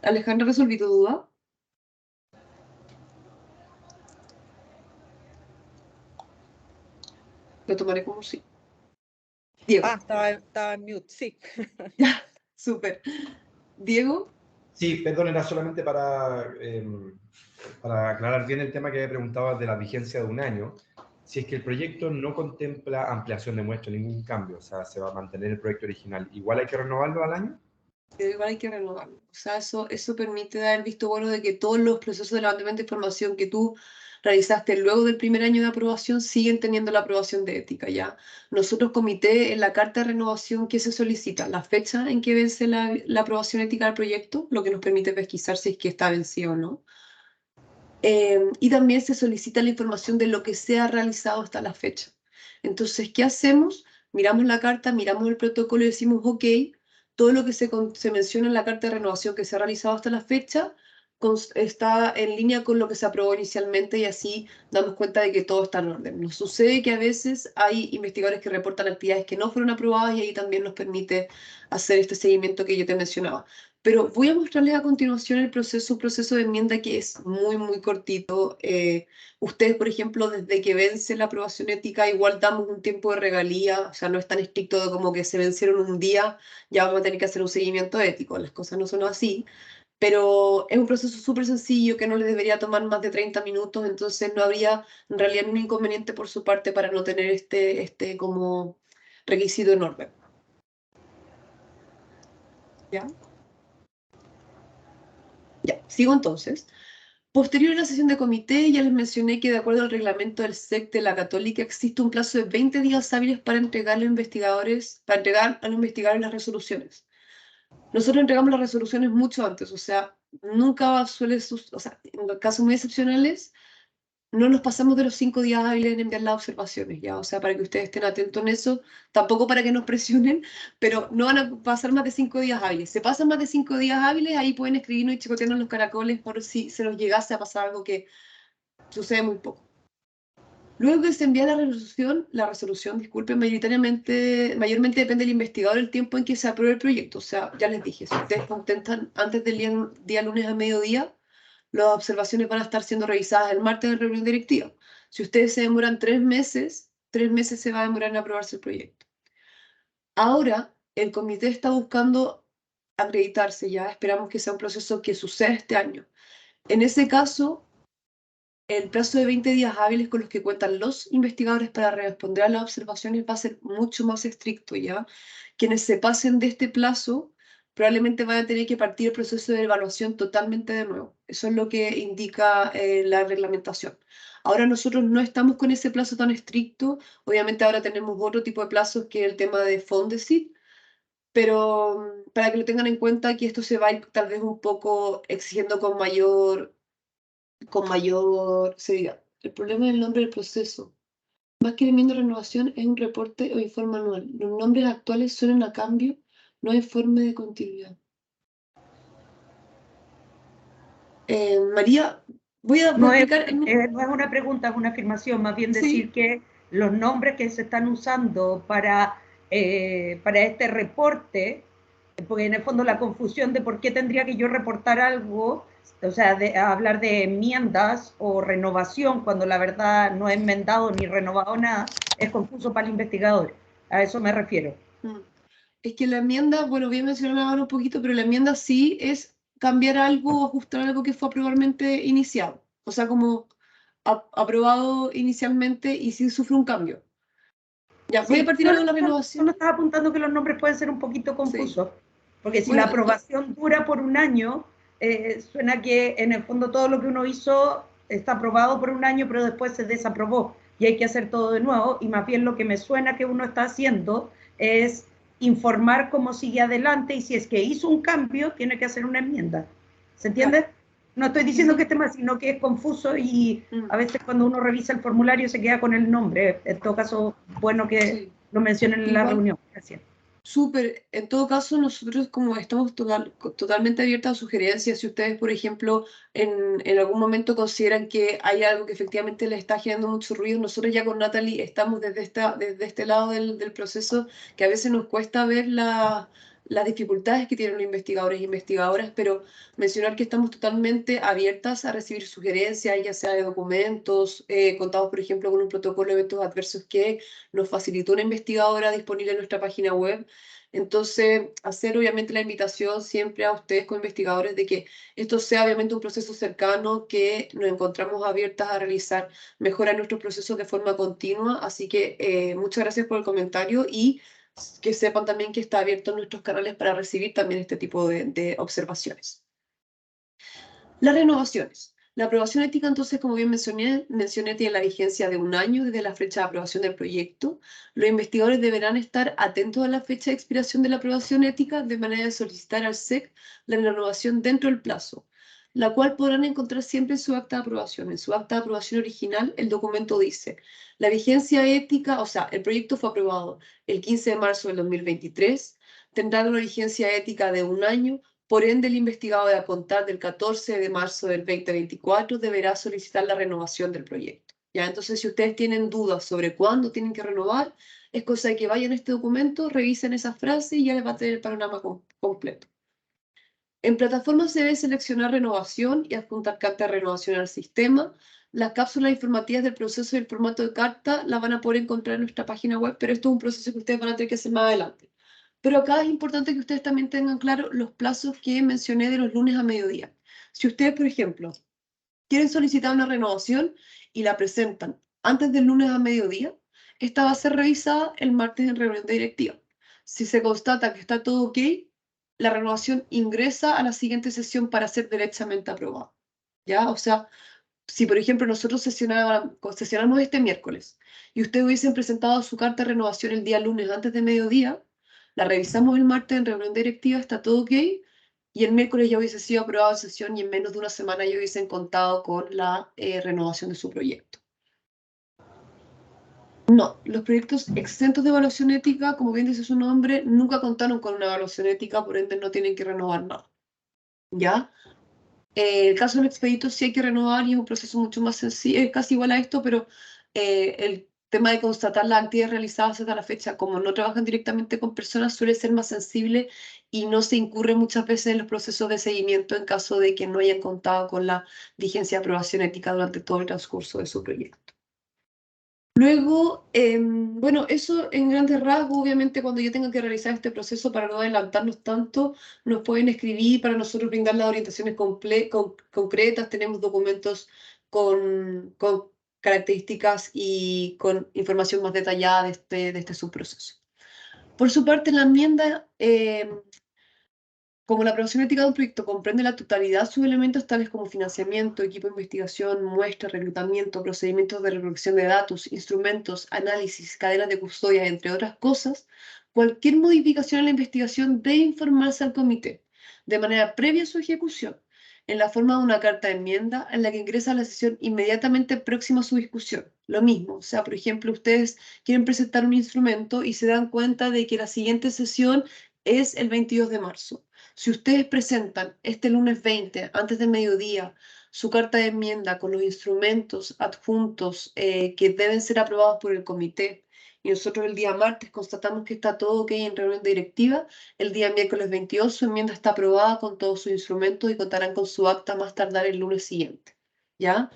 Alejandra, ¿resolví tu duda? Lo tomaré como sí. Diego. Estaba en mute, sí. Ya, súper. Diego. Sí, perdón, era solamente para aclarar bien el tema que había preguntado de la vigencia de 1 año. Si es que el proyecto no contempla ampliación de muestra, ningún cambio, o sea, se va a mantener el proyecto original, ¿igual hay que renovarlo al año? Pero igual hay que renovarlo. O sea, eso permite dar el visto bueno de que todos los procesos de levantamiento de información que tú realizaste luego del primer año de aprobación siguen teniendo la aprobación de ética, ¿ya? Nosotros, comité, en la carta de renovación que se solicita, la fecha en que vence la aprobación ética del proyecto, lo que nos permite pesquisar si es que está vencido o no. Y también se solicita la información de lo que se ha realizado hasta la fecha. Entonces, ¿qué hacemos? Miramos la carta, miramos el protocolo y decimos, ok, todo lo que se menciona en la carta de renovación que se ha realizado hasta la fecha está en línea con lo que se aprobó inicialmente y así damos cuenta de que todo está en orden. Nos sucede que a veces hay investigadores que reportan actividades que no fueron aprobadas y ahí también nos permite hacer este seguimiento que yo te mencionaba. Pero voy a mostrarles a continuación el proceso de enmienda que es muy, muy cortito. Ustedes, por ejemplo, desde que vence la aprobación ética, igual damos un tiempo de regalía, o sea, no es tan estricto de como que se vencieron un día, ya vamos a tener que hacer un seguimiento ético. Las cosas no son así, pero es un proceso súper sencillo que no les debería tomar más de 30 minutos, entonces no habría en realidad ningún inconveniente por su parte para no tener este como requisito enorme. ¿Ya? Ya, sigo entonces. Posterior a la sesión de comité, ya les mencioné que de acuerdo al reglamento del SEC de la Católica existe un plazo de 20 días hábiles para entregar a los investigadores las resoluciones. Nosotros entregamos las resoluciones mucho antes, o sea, nunca o sea, en los casos muy excepcionales, no nos pasamos de los 5 días hábiles en enviar las observaciones, ya, o sea, para que ustedes estén atentos en eso, tampoco para que nos presionen, pero no van a pasar más de 5 días hábiles. Se pasan más de 5 días hábiles, ahí pueden escribirnos y chicotearnos los caracoles por si se nos llegase a pasar algo que sucede muy poco. Luego que se envía la resolución, disculpen, mayormente depende del investigador el tiempo en que se apruebe el proyecto. O sea, ya les dije, si ustedes contentan antes del día lunes a mediodía, las observaciones van a estar siendo revisadas el martes en reunión directiva. Si ustedes se demoran 3 meses se va a demorar en aprobarse el proyecto. Ahora, el comité está buscando acreditarse ya, esperamos que sea un proceso que suceda este año. En ese caso, el plazo de 20 días hábiles con los que cuentan los investigadores para responder a las observaciones va a ser mucho más estricto, ¿ya? Quienes se pasen de este plazo probablemente van a tener que partir el proceso de evaluación totalmente de nuevo. Eso es lo que indica la reglamentación. Ahora nosotros no estamos con ese plazo tan estricto, obviamente ahora tenemos otro tipo de plazos que es el tema de Fondesit, pero para que lo tengan en cuenta que esto se va a ir tal vez un poco exigiendo con mayor seriedad. El problema es el nombre del proceso. Más que enmienda de renovación, es un reporte o informe anual. Los nombres actuales suenan a cambio, no hay forma de continuidad. María, voy a No es, explicar. no es una pregunta, es una afirmación, más bien decir Sí. que los nombres que se están usando para este reporte, porque en el fondo la confusión de por qué tendría que yo reportar algo, o sea, hablar de enmiendas o renovación, cuando la verdad no he enmendado ni renovado nada, es confuso para el investigador. A eso me refiero. Es que la enmienda, bueno, voy a mencionarla ahora un poquito, pero la enmienda sí es cambiar algo o ajustar algo que fue aprobarmente iniciado. O sea, como aprobado inicialmente y sí sufre un cambio. Ya, voy a partir ahora de la renovación. Solo estaba apuntando que los nombres pueden ser un poquito confusos, Sí. porque si Bueno, la aprobación dura por un año, suena que en el fondo todo lo que uno hizo está aprobado por un año, pero después se desaprobó y hay que hacer todo de nuevo, y más bien lo que me suena que uno está haciendo es informar cómo sigue adelante, y si es que hizo un cambio, tiene que hacer una enmienda. ¿Se entiende? Claro. No estoy diciendo que esté mal, sino que es confuso y a veces cuando uno revisa el formulario se queda con el nombre. En todo caso, bueno que lo mencionen en la reunión. Gracias. Súper. En todo caso, nosotros como estamos totalmente abiertas a sugerencias, si ustedes, por ejemplo, en algún momento consideran que hay algo que efectivamente les está generando mucho ruido, nosotros ya con Natalie estamos desde este lado del proceso, que a veces nos cuesta ver las dificultades que tienen los investigadores e investigadoras, pero mencionar que estamos totalmente abiertas a recibir sugerencias, ya sea de documentos, contamos, por ejemplo, con un protocolo de eventos adversos que nos facilitó una investigadora disponible en nuestra página web. Entonces, hacer obviamente la invitación siempre a ustedes como investigadores de que esto sea obviamente un proceso cercano, que nos encontramos abiertas a realizar mejoras en nuestros procesos de forma continua. Así que muchas gracias por el comentario y que sepan también que está abierto en nuestros canales para recibir también este tipo de observaciones. Las renovaciones. La aprobación ética, entonces, como bien mencioné, tiene la vigencia de 1 año desde la fecha de aprobación del proyecto. Los investigadores deberán estar atentos a la fecha de expiración de la aprobación ética de manera de solicitar al SEC la renovación dentro del plazo, la cual podrán encontrar siempre en su acta de aprobación. En su acta de aprobación original, el documento dice: la vigencia ética, o sea, el proyecto fue aprobado el 15 de marzo del 2023, tendrá una vigencia ética de 1 año. Por ende, el investigado, a contar del 14 de marzo del 2024, deberá solicitar la renovación del proyecto. ¿Ya? Entonces, si ustedes tienen dudas sobre cuándo tienen que renovar, es cosa de que vayan a este documento, revisen esa frase y ya les va a tener el panorama completo. En plataforma se debe seleccionar renovación y adjuntar carta de renovación al sistema. Las cápsulas informativas del proceso y el formato de carta las van a poder encontrar en nuestra página web, pero esto es un proceso que ustedes van a tener que hacer más adelante. Pero acá es importante que ustedes también tengan claro los plazos que mencioné de los lunes a mediodía. Si ustedes, por ejemplo, quieren solicitar una renovación y la presentan antes del lunes a mediodía, esta va a ser revisada el martes en reunión de directiva. Si se constata que está todo ok, la renovación ingresa a la siguiente sesión para ser derechamente aprobada. ¿Ya? O sea, si por ejemplo nosotros sesionamos este miércoles y ustedes hubiesen presentado su carta de renovación el día lunes antes de mediodía, la revisamos el martes en reunión directiva, está todo ok, y el miércoles ya hubiese sido aprobada la sesión y en menos de una semana ya hubiesen contado con la renovación de su proyecto. No, los proyectos exentos de evaluación ética, como bien dice su nombre, nunca contaron con una evaluación ética, por ende no tienen que renovar nada. ¿Ya? El caso del expedito sí hay que renovar y es un proceso mucho más sencillo, es casi igual a esto, pero el tema de constatar las actividades realizadas hasta la fecha, como no trabajan directamente con personas, suele ser más sensible y no se incurre muchas veces en los procesos de seguimiento en caso de que no hayan contado con la vigencia de aprobación ética durante todo el transcurso de su proyecto. Luego, bueno, eso en grandes rasgos, obviamente cuando yo tenga que realizar este proceso, para no adelantarnos tanto, nos pueden escribir para nosotros brindar las orientaciones concretas. Tenemos documentos con características y con información más detallada de este subproceso. Por su parte, la enmienda, como la aprobación ética de un proyecto comprende la totalidad de sus elementos tales como financiamiento, equipo de investigación, muestra, reclutamiento, procedimientos de recolección de datos, instrumentos, análisis, cadenas de custodia, entre otras cosas, cualquier modificación en la investigación debe informarse al comité de manera previa a su ejecución, en la forma de una carta de enmienda en la que ingresa a la sesión inmediatamente próxima a su discusión. Lo mismo, o sea, por ejemplo, ustedes quieren presentar un instrumento y se dan cuenta de que la siguiente sesión es el 22 de marzo. Si ustedes presentan este lunes 20, antes de mediodía, su carta de enmienda con los instrumentos adjuntos que deben ser aprobados por el comité, y nosotros el día martes constatamos que está todo ok en reunión directiva, el día miércoles 22 su enmienda está aprobada con todos sus instrumentos y contarán con su acta más tardar el lunes siguiente. ¿Ya?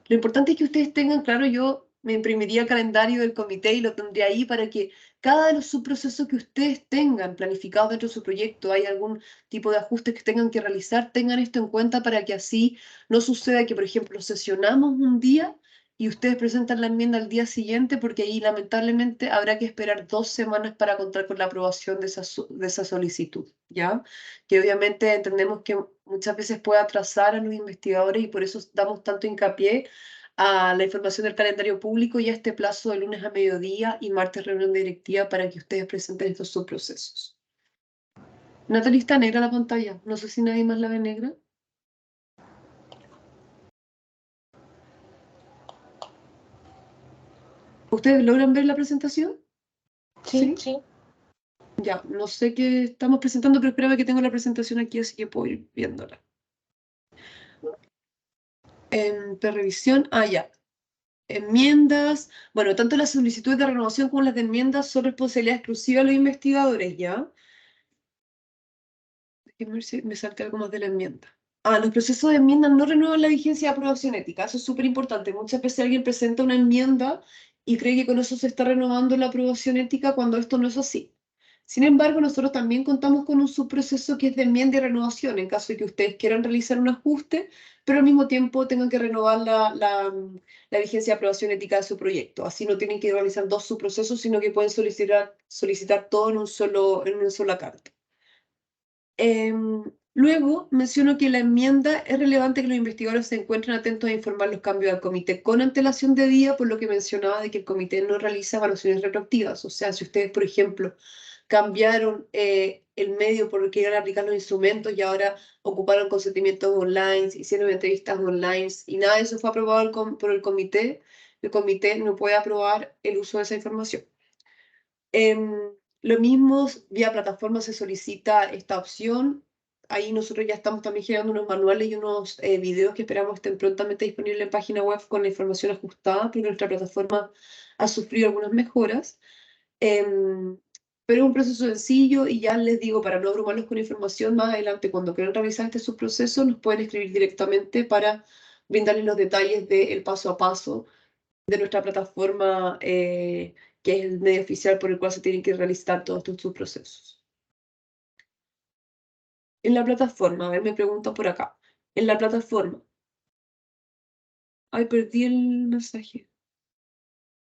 Lo importante es que ustedes tengan claro, yo me imprimiría el calendario del comité y lo tendría ahí para que cada de los subprocesos que ustedes tengan planificados dentro de su proyecto, hay algún tipo de ajustes que tengan que realizar, tengan esto en cuenta para que así no suceda que, por ejemplo, sesionamos un día y ustedes presentan la enmienda al día siguiente, porque ahí lamentablemente habrá que esperar 2 semanas para contar con la aprobación de esa solicitud, ¿ya? Que obviamente entendemos que muchas veces puede atrasar a los investigadores y por eso damos tanto hincapié a la información del calendario público y a este plazo de lunes a mediodía y martes reunión de directiva para que ustedes presenten estos subprocesos. Natalie, está negra la pantalla. No sé si nadie más la ve negra. ¿Ustedes logran ver la presentación? Sí, sí. Ya, no sé qué estamos presentando, pero espérame que tengo la presentación aquí, así que puedo ir viéndola. En revisión, ya. Enmiendas, bueno, tanto las solicitudes de renovación como las de enmiendas son responsabilidad exclusiva de los investigadores, ¿ya? Déjenme ver si me salta algo más de la enmienda. Los procesos de enmienda no renuevan la vigencia de aprobación ética, eso es súper importante. Muchas veces alguien presenta una enmienda y cree que con eso se está renovando la aprobación ética cuando esto no es así. Sin embargo, nosotros también contamos con un subproceso que es de enmienda y renovación, en caso de que ustedes quieran realizar un ajuste, pero al mismo tiempo tengan que renovar la vigencia de aprobación ética de su proyecto. Así no tienen que realizar dos subprocesos, sino que pueden solicitar todo en una sola carta. Luego, menciono que la enmienda es relevante que los investigadores se encuentren atentos a informar los cambios al comité con antelación de día, por lo que mencionaba de que el comité no realiza evaluaciones retroactivas. O sea, si ustedes, por ejemplo, cambiaron el medio por el que iban a aplicar los instrumentos y ahora ocuparon consentimientos online, hicieron entrevistas online y nada de eso fue aprobado por el comité no puede aprobar el uso de esa información. Lo mismo, vía plataforma se solicita esta opción. Ahí nosotros ya estamos también generando unos manuales y unos videos que esperamos estén prontamente disponibles en página web con la información ajustada, porque nuestra plataforma ha sufrido algunas mejoras. Pero es un proceso sencillo y ya les digo, para no abrumarlos con información, más adelante cuando quieran realizar este subproceso, nos pueden escribir directamente para brindarles los detalles del paso a paso de nuestra plataforma, que es el medio oficial por el cual se tienen que realizar todos estos subprocesos. En la plataforma, a ver, me preguntan por acá. En la plataforma. Ay, perdí el mensaje.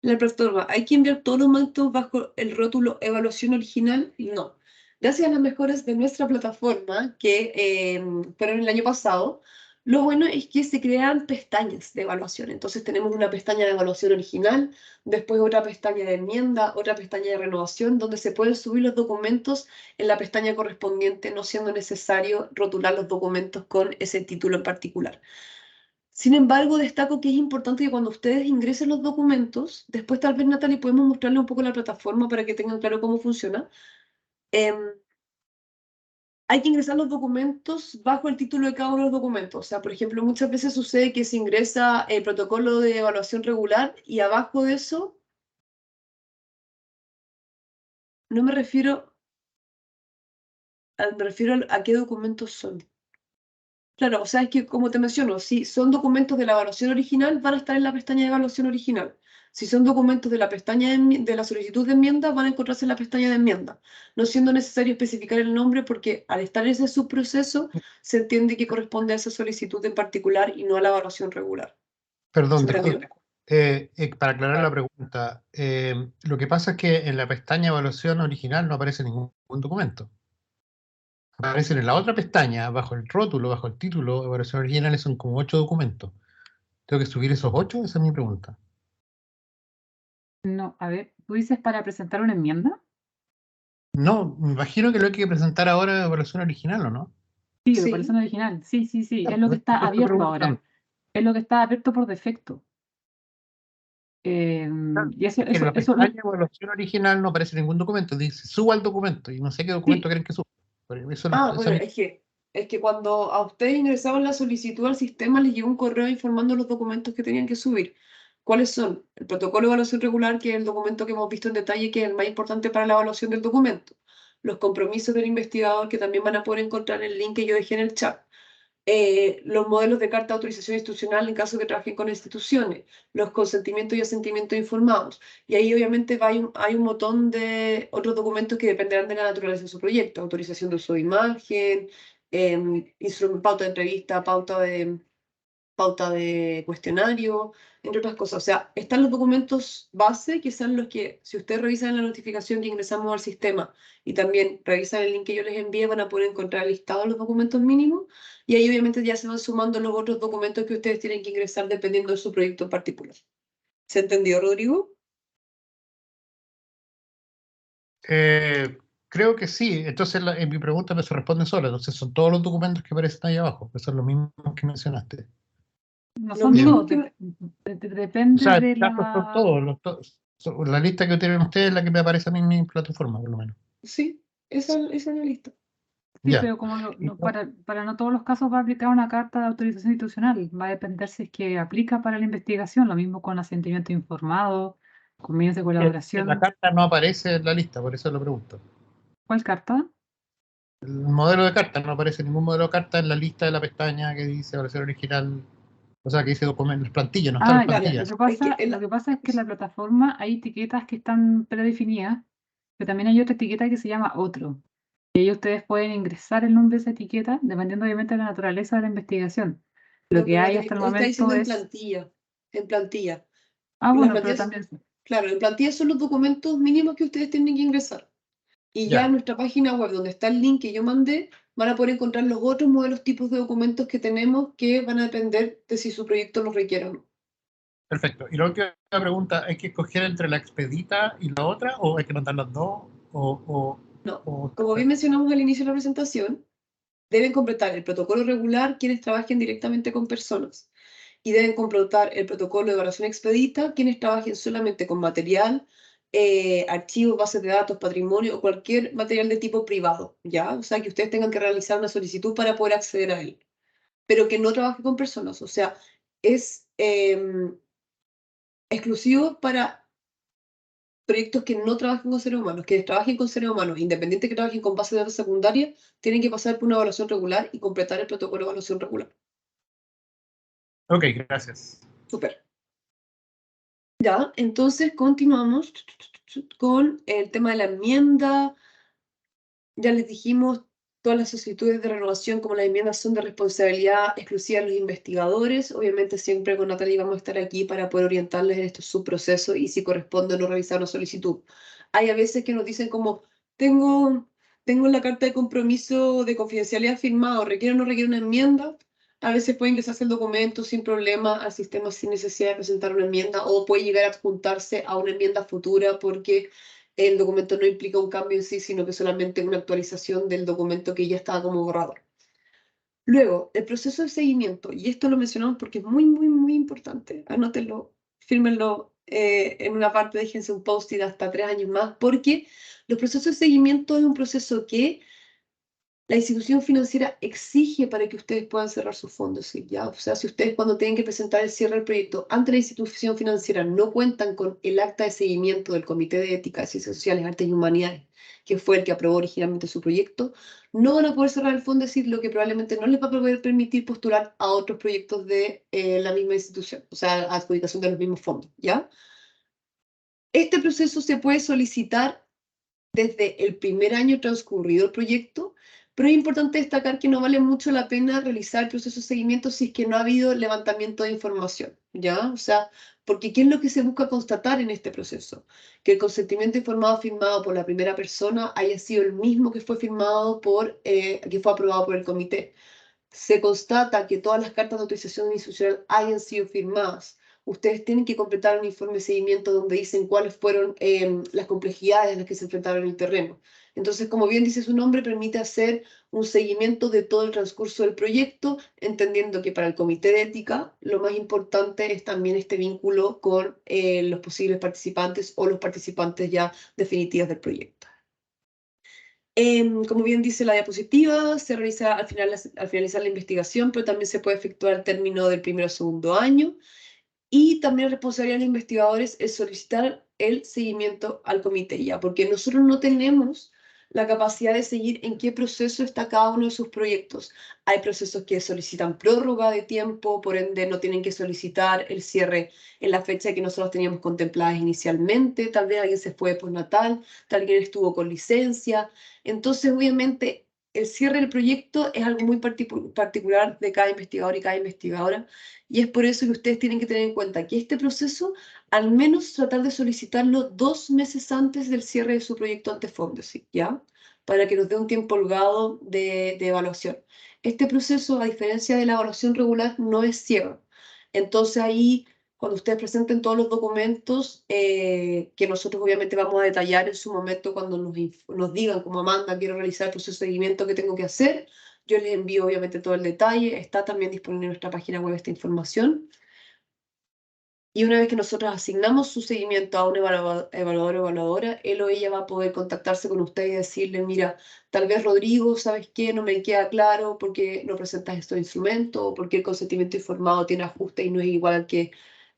En la plataforma, ¿hay que enviar todos los documentos bajo el rótulo evaluación original? No. Gracias a las mejoras de nuestra plataforma, que fueron el año pasado, lo bueno es que se crean pestañas de evaluación. Entonces tenemos una pestaña de evaluación original, después otra pestaña de enmienda, otra pestaña de renovación, donde se pueden subir los documentos en la pestaña correspondiente, no siendo necesario rotular los documentos con ese título en particular. Sin embargo, destaco que es importante que cuando ustedes ingresen los documentos, después tal vez, Natalie, podemos mostrarle un poco la plataforma para que tengan claro cómo funciona. Hay que ingresar los documentos bajo el título de cada uno de los documentos. O sea, por ejemplo, muchas veces sucede que se ingresa el protocolo de evaluación regular y abajo de eso, no me refiero a qué documentos son. Claro, o sea, es que como te menciono, si son documentos de la evaluación original, van a estar en la pestaña de evaluación original. Si son documentos de la pestaña de la solicitud de enmienda, van a encontrarse en la pestaña de enmienda, no siendo necesario especificar el nombre porque al estar en ese subproceso se entiende que corresponde a esa solicitud en particular y no a la evaluación regular. Perdón, ¿Se entendió? para aclarar la pregunta, lo que pasa es que en la pestaña evaluación original no aparece ningún documento. Aparecen en la otra pestaña, bajo el rótulo, bajo el título, evaluación original, son como 8 documentos. ¿Tengo que subir esos 8? Esa es mi pregunta. No, a ver, ¿tú dices para presentar una enmienda? No, me imagino que lo hay que presentar ahora de evaluación original, ¿o no? Sí, Sí. de evaluación original. Sí, sí, sí. Ya, Es lo que está estoy abierto preguntando. ahora. Es lo que está abierto por defecto. Y eso, Es que en la eso, pestaña de evaluación original no aparece ningún documento. Dice, suba el documento. Y no sé qué documento quieren que suba. Pero eso, Bueno, es que cuando a ustedes ingresaban la solicitud al sistema, les llegó un correo informando los documentos que tenían que subir. ¿Cuáles son? El protocolo de evaluación regular, que es el documento que hemos visto en detalle, que es el más importante para la evaluación del documento. Los compromisos del investigador, que también van a poder encontrar en el link que yo dejé en el chat. Los modelos de carta de autorización institucional en caso que trabajen con instituciones, los consentimientos y asentimientos informados. Y ahí obviamente hay un montón de otros documentos que dependerán de la naturaleza de su proyecto, autorización de uso de imagen, pauta de entrevista, pauta de cuestionario, entre otras cosas. O sea, están los documentos base, que son los que, si ustedes revisan la notificación que ingresamos al sistema y también revisan el link que yo les envié, van a poder encontrar listados los documentos mínimos y ahí obviamente ya se van sumando los otros documentos que ustedes tienen que ingresar dependiendo de su proyecto en particular. ¿Se entendió, Rodrigo? Creo que sí. Entonces en mi pregunta me se responde sola. Entonces son todos los documentos que aparecen ahí abajo, que son los mismos que mencionaste. no Lo son mismo todos, que- O depende sea, de en caso son la... todos. La lista que tienen ustedes es la que me aparece a mí en mi plataforma, por lo menos. Sí, esa es la lista. Sí, Ya. pero como para no todos los casos va a aplicar una carta de autorización institucional, va a depender si es que aplica para la investigación, lo mismo con asentimiento informado, convenios de La colaboración. carta no aparece en la lista, por eso lo pregunto. ¿Cuál carta? El modelo de carta, no aparece ningún modelo de carta en la lista de la pestaña que dice evaluación original, o sea, que dice documentos, las plantillas, no están las Ya, plantillas. lo que pasa es que en la plataforma hay etiquetas que están predefinidas Pero también hay otra etiqueta que se llama otro. Y ahí ustedes pueden ingresar el nombre de esa etiqueta, dependiendo obviamente de la naturaleza de la investigación. Lo No, que pero hay hasta el está diciendo momento en es... plantilla. En plantilla. Ah, Las bueno, pero plantillas, también... claro, en plantilla son los documentos mínimos que ustedes tienen que ingresar. Y ya Ya. en nuestra página web, donde está el link que yo mandé, van a poder encontrar los otros modelos tipos de documentos que tenemos que van a depender de si su proyecto los requiere o no. Perfecto. Y luego que la pregunta, ¿hay que escoger entre la expedita y la otra o hay que mandar las dos? No, o- como bien mencionamos al inicio de la presentación, deben completar el protocolo regular quienes trabajen directamente con personas y deben completar el protocolo de evaluación expedita quienes trabajen solamente con material, archivos, bases de datos, patrimonio o cualquier material de tipo privado, ¿ya? O sea, que ustedes tengan que realizar una solicitud para poder acceder a él, pero que no trabaje con personas, o sea, es exclusivo para proyectos que no trabajen con seres humanos, que trabajen con seres humanos, independiente que trabajen con base de datos secundaria, tienen que pasar por una evaluación regular y completar el protocolo de evaluación regular. Ok, gracias. Súper. Ya, entonces continuamos con el tema de la enmienda. Ya les dijimos, todas las solicitudes de renovación como las enmiendas son de responsabilidad exclusiva de los investigadores. Obviamente siempre con Natalie vamos a estar aquí para poder orientarles en estos subprocesos y si corresponde o no revisar una solicitud. Hay a veces que nos dicen como, tengo la carta de compromiso de confidencialidad firmado, ¿requiere o no requiere una enmienda? A veces puede ingresarse el documento sin problema al sistema sin necesidad de presentar una enmienda o puede llegar a adjuntarse a una enmienda futura porque el documento no implica un cambio en sí, sino que solamente una actualización del documento que ya estaba como borrador. Luego, el proceso de seguimiento, y esto lo mencionamos porque es muy, muy, muy importante. Anótenlo, fírmenlo en una parte, déjense un post-it hasta 3 años más, porque los procesos de seguimiento es un proceso que la institución financiera exige para que ustedes puedan cerrar sus fondos, ¿sí? ¿Ya? O sea, si ustedes cuando tienen que presentar el cierre del proyecto ante la institución financiera no cuentan con el acta de seguimiento del Comité de Ética, Ciencias Sociales, Artes y Humanidades, que fue el que aprobó originalmente su proyecto, no van a poder cerrar el fondo, es decir, lo que probablemente no les va a poder permitir postular a otros proyectos de la misma institución, o sea, adjudicación de los mismos fondos, ¿ya? Este proceso se puede solicitar desde el primer año transcurrido el proyecto, pero es importante destacar que no vale mucho la pena realizar el proceso de seguimiento si es que no ha habido levantamiento de información, ¿ya? O sea, porque ¿qué es lo que se busca constatar en este proceso? Que el consentimiento informado firmado por la primera persona haya sido el mismo que fue firmado que fue aprobado por el comité. Se constata que todas las cartas de autorización institucional hayan sido firmadas. Ustedes tienen que completar un informe de seguimiento donde dicen cuáles fueron las complejidades en las que se enfrentaron en el terreno. Entonces, como bien dice su nombre, permite hacer un seguimiento de todo el transcurso del proyecto, entendiendo que para el comité de ética lo más importante es también este vínculo con los posibles participantes o los participantes ya definitivos del proyecto. Como bien dice la diapositiva, se realiza al finalizar la investigación, pero también se puede efectuar al término del primero o segundo año. Y también la responsabilidad de los investigadores es solicitar el seguimiento al comité, ya, porque nosotros no tenemos la capacidad de seguir en qué proceso está cada uno de sus proyectos. Hay procesos que solicitan prórroga de tiempo, por ende no tienen que solicitar el cierre en la fecha que nosotros teníamos contempladas inicialmente, tal vez alguien se fue por natal, tal vez estuvo con licencia. Entonces, obviamente, el cierre del proyecto es algo muy particular de cada investigador y cada investigadora, y es por eso que ustedes tienen que tener en cuenta que este proceso, al menos tratar de solicitarlo 2 meses antes del cierre de su proyecto ante Fondesit, ¿ya? Para que nos dé un tiempo holgado de evaluación. Este proceso, a diferencia de la evaluación regular, no es ciego. Entonces ahí, cuando ustedes presenten todos los documentos, que nosotros obviamente vamos a detallar en su momento cuando nos digan, como Amanda, quiero realizar el proceso de seguimiento que tengo que hacer, yo les envío obviamente todo el detalle, está también disponible en nuestra página web esta información. Y una vez que nosotros asignamos su seguimiento a un evaluador o evaluadora, él o ella va a poder contactarse con usted y decirle, mira, tal vez Rodrigo, ¿sabes qué? No me queda claro por qué no presentas estos instrumentos, o por qué el consentimiento informado tiene ajuste y no es igual al que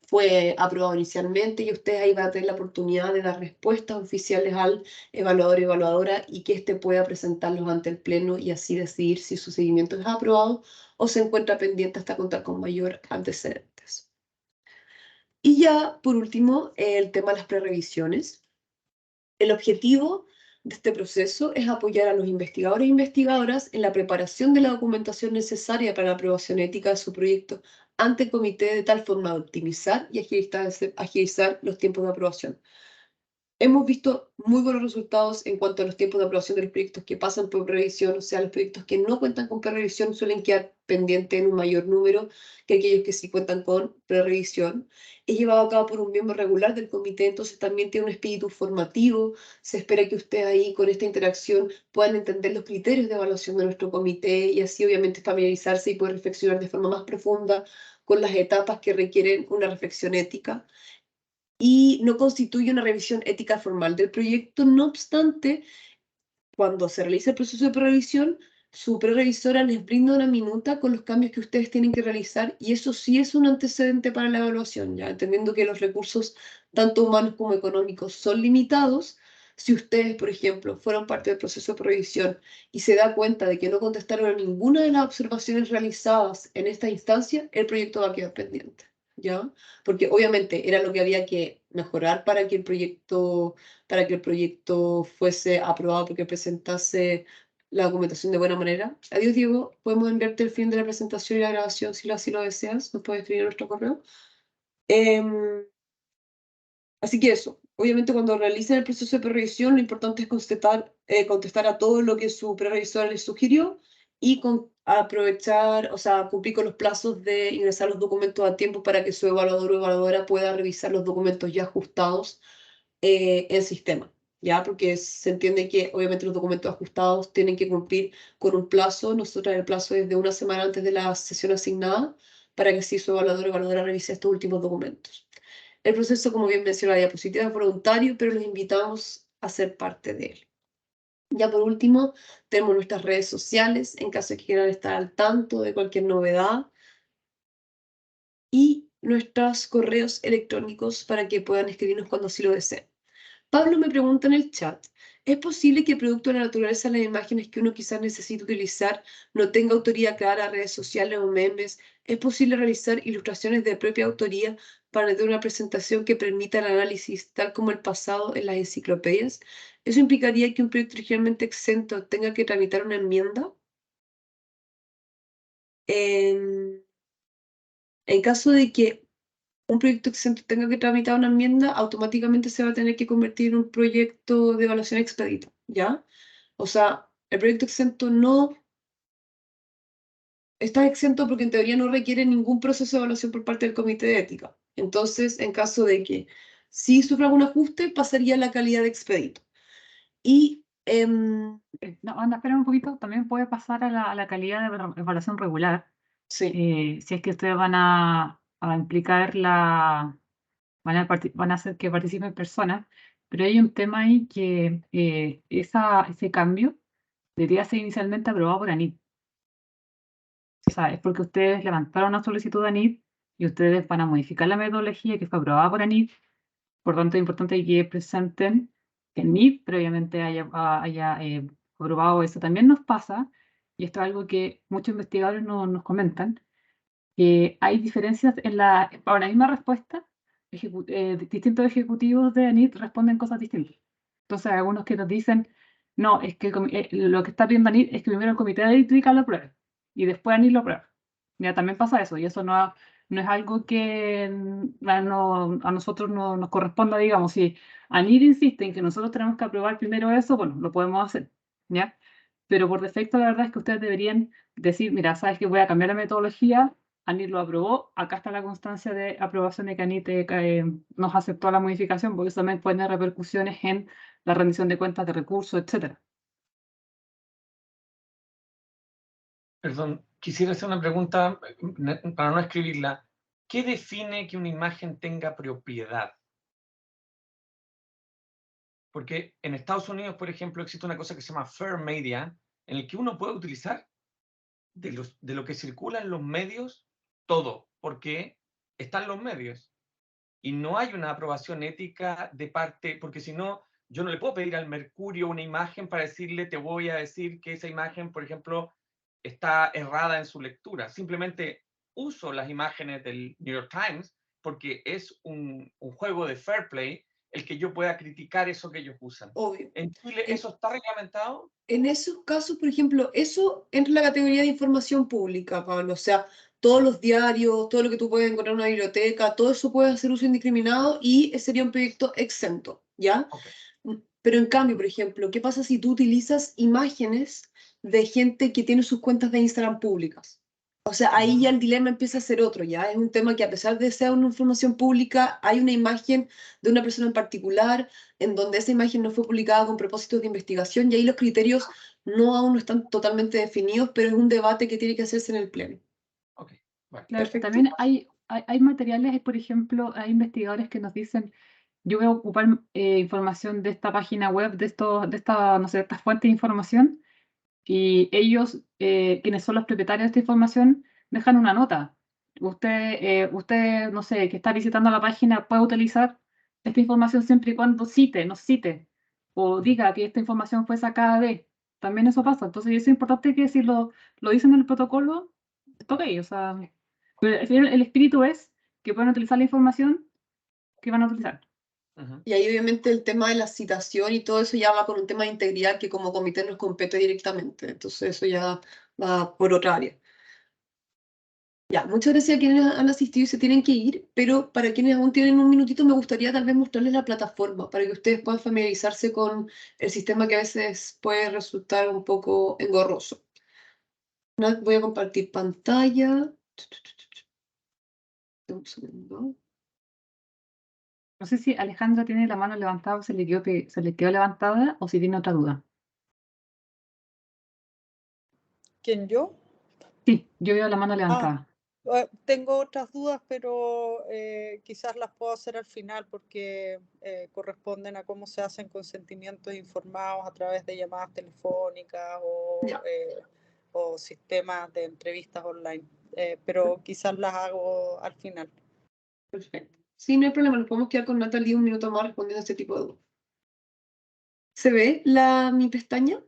fue aprobado inicialmente, y ustedes ahí van a tener la oportunidad de dar respuestas oficiales al evaluador o evaluadora y que éste pueda presentarlos ante el Pleno y así decidir si su seguimiento es aprobado o se encuentra pendiente hasta contar con mayor antecedentes. Y ya, por último, el tema de las prerevisiones. El objetivo de este proceso es apoyar a los investigadores e investigadoras en la preparación de la documentación necesaria para la aprobación ética de su proyecto ante el comité, de tal forma de optimizar y agilizar los tiempos de aprobación. Hemos visto muy buenos resultados en cuanto a los tiempos de aprobación de los proyectos que pasan por revisión, o sea, los proyectos que no cuentan con prerevisión suelen quedar pendientes en un mayor número que aquellos que sí cuentan con prerevisión. Es llevado a cabo por un miembro regular del comité, entonces también tiene un espíritu formativo. Se espera que ustedes ahí con esta interacción puedan entender los criterios de evaluación de nuestro comité y así obviamente familiarizarse y poder reflexionar de forma más profunda con las etapas que requieren una reflexión ética. Y no constituye una revisión ética formal del proyecto. No obstante, cuando se realiza el proceso de prerevisión, su prerevisora les brinda una minuta con los cambios que ustedes tienen que realizar y eso sí es un antecedente para la evaluación, ya entendiendo que los recursos, tanto humanos como económicos, son limitados. Si ustedes, por ejemplo, fueron parte del proceso de previsión y se da cuenta de que no contestaron a ninguna de las observaciones realizadas en esta instancia, el proyecto va a quedar pendiente, ¿ya? Porque obviamente era lo que había que mejorar para que el proyecto fuese aprobado, porque presentase la documentación de buena manera. Adiós, Diego. Podemos enviarte el fin de la presentación y la grabación si así lo deseas. Nos puedes escribir en nuestro correo. Así que eso. Obviamente, cuando realicen el proceso de prerevisión, lo importante es contestar a todo lo que su prerevisora les sugirió y aprovechar, o sea, cumplir con los plazos de ingresar los documentos a tiempo para que su evaluador o evaluadora pueda revisar los documentos ya ajustados en sistema, ¿ya? Porque se entiende que obviamente los documentos ajustados tienen que cumplir con un plazo. Nosotros el plazo es de una semana antes de la sesión asignada para que así su evaluador o evaluadora revise estos últimos documentos. El proceso, como bien mencionó la diapositiva, es voluntario, pero los invitamos a ser parte de él. Ya por último, tenemos nuestras redes sociales, en caso de que quieran estar al tanto de cualquier novedad, y nuestros correos electrónicos para que puedan escribirnos cuando así lo deseen. Pablo me pregunta en el chat, ¿es posible que producto de la naturaleza de las imágenes que uno quizás necesite utilizar no tenga autoría clara, redes sociales o memes? ¿Es posible realizar ilustraciones de propia autoría para tener una presentación que permita el análisis tal como el pasado en las enciclopedias? ¿Eso implicaría que un proyecto ligeramente exento tenga que tramitar una enmienda? En caso de que un proyecto exento tenga que tramitar una enmienda, automáticamente se va a tener que convertir en un proyecto de evaluación expedita, ¿ya? O sea, el proyecto exento no está exento porque en teoría no requiere ningún proceso de evaluación por parte del comité de ética. Entonces, en caso de que sí sufra algún ajuste, pasaría a la calidad de expedito. Y No, anda, espera un poquito, también puede pasar a la calidad de evaluación regular. sí, Si es que ustedes van a implicar van a hacer que participen personas, pero hay un tema ahí que ese cambio debería ser inicialmente aprobado por ANIT. O sea, es porque ustedes levantaron una solicitud de ANIT y ustedes van a modificar la metodología que fue aprobada por ANIT. Por tanto, es importante que presenten que ANIT previamente haya aprobado eso. También nos pasa, y esto es algo que muchos investigadores nos comentan, que hay diferencias para la misma respuesta. Distintos ejecutivos de ANIT responden cosas distintas. Entonces, hay algunos que nos dicen, no, es que lo que está pidiendo ANIT es que primero el comité de ética lo apruebe y después ANIT lo apruebe. Ya también pasa eso, y eso no es algo que a nosotros no nos corresponda, digamos. Si ANIT insiste en que nosotros tenemos que aprobar primero eso, bueno, lo podemos hacer, ¿ya? Pero por defecto, la verdad es que ustedes deberían decir, mira, sabes que voy a cambiar la metodología, ANIT lo aprobó, acá está la constancia de aprobación de que ANIT nos aceptó la modificación, porque eso también puede tener repercusiones en la rendición de cuentas de recursos, etc. Perdón, quisiera hacer una pregunta para no escribirla. ¿Qué define que una imagen tenga propiedad? Porque en Estados Unidos, por ejemplo, existe una cosa que se llama Fair Media, en el que uno puede utilizar de lo que circula en los medios todo, porque están los medios. Y no hay una aprobación ética de parte, porque si no, yo no le puedo pedir al Mercurio una imagen para decirle, te voy a decir que esa imagen, por ejemplo, está errada en su lectura. Simplemente uso las imágenes del New York Times porque es un juego de fair play el que yo pueda criticar eso que ellos usan. Obvio. ¿En Chile eso está reglamentado? En esos casos, por ejemplo, eso entra en la categoría de información pública, Pablo. O sea, todos los diarios, todo lo que tú puedes encontrar en una biblioteca, todo eso puede hacer uso indiscriminado y sería un proyecto exento, ¿ya? Okay. Pero en cambio, por ejemplo, ¿qué pasa si tú utilizas imágenes de gente que tiene sus cuentas de Instagram públicas? O sea, ahí ya el dilema empieza a ser otro, ¿ya? Es un tema que a pesar de ser una información pública, hay una imagen de una persona en particular en donde esa imagen no fue publicada con propósitos de investigación y ahí los criterios aún no están totalmente definidos, pero es un debate que tiene que hacerse en el pleno. Okay. Bueno. Claro, Perfecto. también hay materiales, por ejemplo, hay investigadores que nos dicen, yo voy a ocupar información de esta página web, de esta, no sé, estas fuentes de información, y ellos, quienes son los propietarios de esta información, dejan una nota. Usted, no sé, que está visitando la página, puede utilizar esta información siempre y cuando nos cite, o diga que esta información fue sacada de. También eso pasa. Entonces, es importante que si lo dicen en el protocolo, ok, o sea, pero al final el espíritu es que puedan utilizar la información que van a utilizar. Y ahí obviamente el tema de la citación y todo eso ya va con un tema de integridad que como comité nos compete directamente. Entonces eso ya va por otra área. Ya, muchas gracias a quienes han asistido y se tienen que ir, pero para quienes aún tienen un minutito me gustaría tal vez mostrarles la plataforma para que ustedes puedan familiarizarse con el sistema que a veces puede resultar un poco engorroso. Voy a compartir pantalla. Un segundo. No sé si Alejandra tiene la mano levantada o se le quedó levantada o si tiene otra duda. ¿Quién, yo? Sí, yo veo la mano levantada. Tengo otras dudas, pero quizás las puedo hacer al final porque corresponden a cómo se hacen consentimientos informados a través de llamadas telefónicas o sistemas de entrevistas online. Pero quizás las hago al final. Perfecto. Sí, no hay problema, nos podemos quedar con Natalie un minuto más respondiendo a este tipo de dudas. ¿Se ve mi pestaña?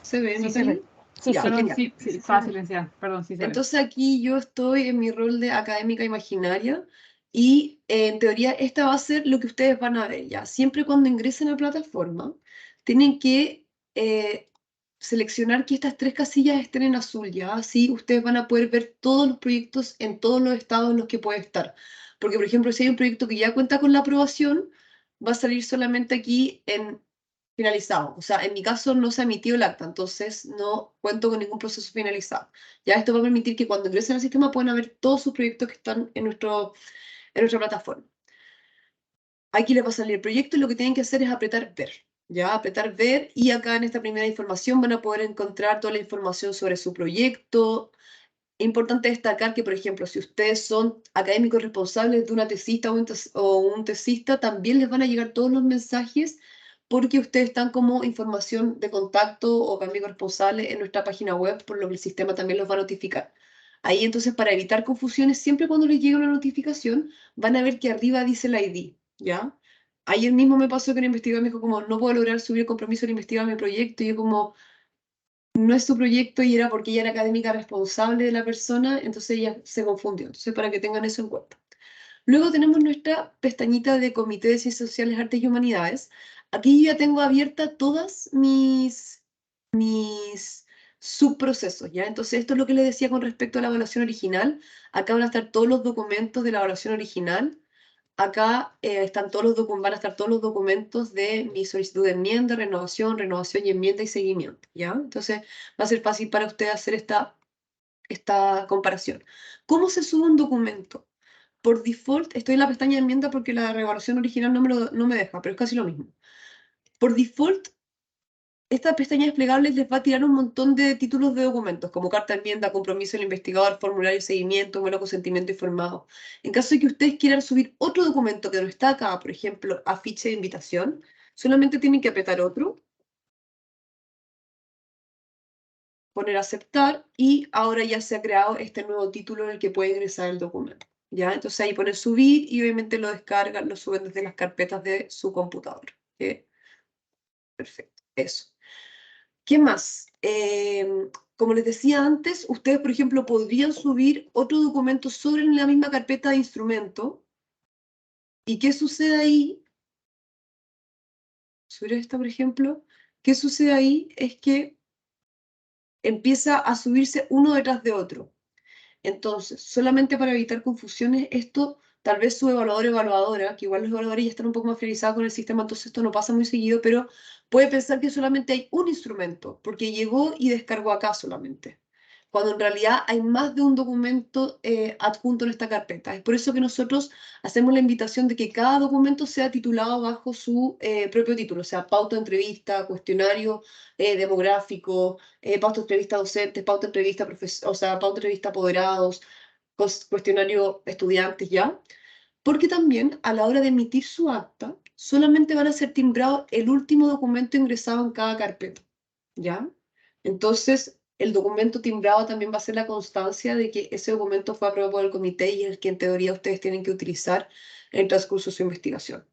¿Se ve, Sí, Natalie? se ve. Sí, Ya, perdón, genial. sí, estaba silenciada. Perdón, sí se ve. Entonces aquí yo estoy en mi rol de académica imaginaria y en teoría esta va a ser lo que ustedes van a ver ya. Siempre cuando ingresen a la plataforma tienen que seleccionar que estas 3 casillas estén en azul ya. Así ustedes van a poder ver todos los proyectos en todos los estados en los que puede estar. Porque por ejemplo si hay un proyecto que ya cuenta con la aprobación va a salir solamente aquí en finalizado. O sea, en mi caso no se ha emitido el acta, entonces no cuento con ningún proceso finalizado. Ya esto va a permitir que cuando ingresen al sistema puedan ver todos sus proyectos que están en nuestra plataforma. Aquí les va a salir el proyecto y lo que tienen que hacer es apretar ver. Ya, apretar ver y acá en esta primera información van a poder encontrar toda la información sobre su proyecto. Es importante destacar que, por ejemplo, si ustedes son académicos responsables de una tesista o un tesista, también les van a llegar todos los mensajes porque ustedes están como información de contacto o académicos responsables en nuestra página web, por lo que el sistema también los va a notificar. Ahí entonces, para evitar confusiones, siempre cuando les llegue una notificación, van a ver que arriba dice el ID, ¿ya? Ayer mismo me pasó que un investigador me dijo como, no puedo lograr subir el compromiso de investigar mi proyecto, y yo como, no es su proyecto y era porque ella era académica responsable de la persona, entonces ella se confundió. Entonces, para que tengan eso en cuenta. Luego tenemos nuestra pestañita de Comité de Ciencias Sociales, Artes y Humanidades. Aquí yo ya tengo abierta todas mis subprocesos, ¿ya? Entonces, esto es lo que les decía con respecto a la evaluación original. Acá van a estar todos los documentos de la evaluación original. Acá van a estar todos los documentos de mi solicitud de enmienda, renovación y enmienda y seguimiento, ¿ya? Entonces va a ser fácil para ustedes hacer esta comparación. ¿Cómo se sube un documento? Por default, estoy en la pestaña de enmienda porque la evaluación original no me deja, pero es casi lo mismo. Por default, esta pestaña desplegable les va a tirar un montón de títulos de documentos, como carta de enmienda, compromiso del investigador, formulario de seguimiento, mero consentimiento informado. En caso de que ustedes quieran subir otro documento que no está acá, por ejemplo, afiche de invitación, solamente tienen que apretar otro, poner aceptar, y ahora ya se ha creado este nuevo título en el que puede ingresar el documento. ¿Ya? Entonces ahí ponen subir y obviamente lo descargan, lo suben desde las carpetas de su computador. Perfecto, eso. ¿Qué más? como les decía antes, ustedes, por ejemplo, podrían subir otro documento sobre la misma carpeta de instrumento. ¿Y qué sucede ahí? Sobre esta, por ejemplo, ¿qué sucede ahí? Es que empieza a subirse uno detrás de otro. Entonces, solamente para evitar confusiones, esto tal vez su evaluador o evaluadora, que igual los evaluadores ya están un poco más familiarizados con el sistema, entonces esto no pasa muy seguido, pero puede pensar que solamente hay un instrumento, porque llegó y descargó acá solamente, cuando en realidad hay más de un documento adjunto en esta carpeta. Es por eso que nosotros hacemos la invitación de que cada documento sea titulado bajo su propio título, o sea, pauta de entrevista, cuestionario demográfico, pauta de entrevista docentes, pauta de entrevista o sea, pauta de entrevista apoderados, cuestionario estudiantes, ¿ya? Porque también a la hora de emitir su acta, solamente van a ser timbrados el último documento ingresado en cada carpeta, ¿ya? Entonces, el documento timbrado también va a ser la constancia de que ese documento fue aprobado por el comité y es el que en teoría ustedes tienen que utilizar en el transcurso de su investigación.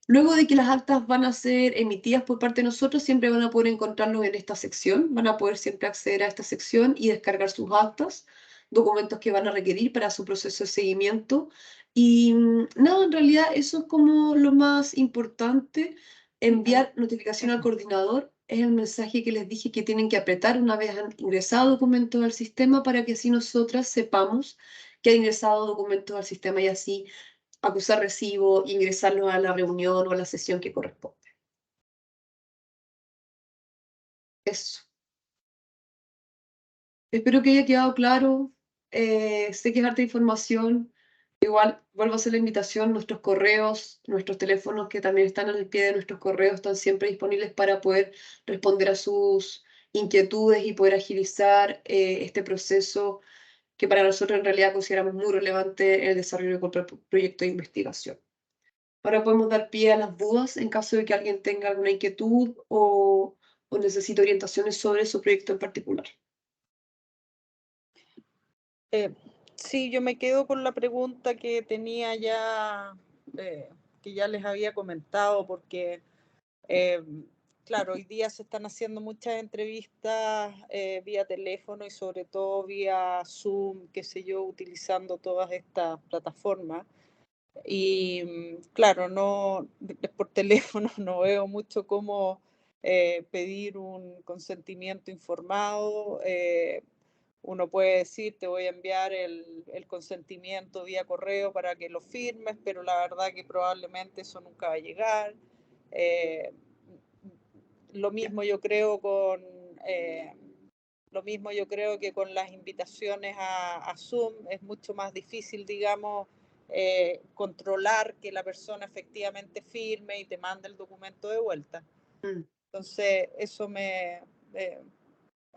Luego de que las actas van a ser emitidas por parte de nosotros, siempre van a poder encontrarlos en esta sección, van a poder siempre acceder a esta sección y descargar sus actas, documentos que van a requerir para su proceso de seguimiento. Y nada, en realidad eso es como lo más importante, enviar notificación al coordinador, es el mensaje que les dije que tienen que apretar una vez han ingresado documentos al sistema para que así nosotras sepamos que han ingresado documentos al sistema y así acusar recibo, ingresarlo a la reunión o a la sesión que corresponde. Eso. Espero que haya quedado claro. Sé que es harta información. Igual, vuelvo a hacer la invitación, nuestros correos, nuestros teléfonos que también están al pie de nuestros correos, están siempre disponibles para poder responder a sus inquietudes y poder agilizar este proceso que para nosotros en realidad consideramos muy relevante en el desarrollo de cualquier proyecto de investigación. Ahora podemos dar pie a las dudas en caso de que alguien tenga alguna inquietud o necesite orientaciones sobre su proyecto en particular. Sí, yo me quedo con la pregunta que tenía ya, que ya les había comentado, porque, claro, hoy día se están haciendo muchas entrevistas vía teléfono y sobre todo vía Zoom, qué sé yo, utilizando todas estas plataformas. Y claro, no por teléfono no veo mucho cómo pedir un consentimiento informado. Uno puede decir, te voy a enviar el consentimiento vía correo para que lo firmes, pero la verdad que probablemente eso nunca va a llegar. Lo mismo yo creo que con las invitaciones a Zoom es mucho más difícil, digamos, controlar que la persona efectivamente firme y te mande el documento de vuelta. Entonces, eso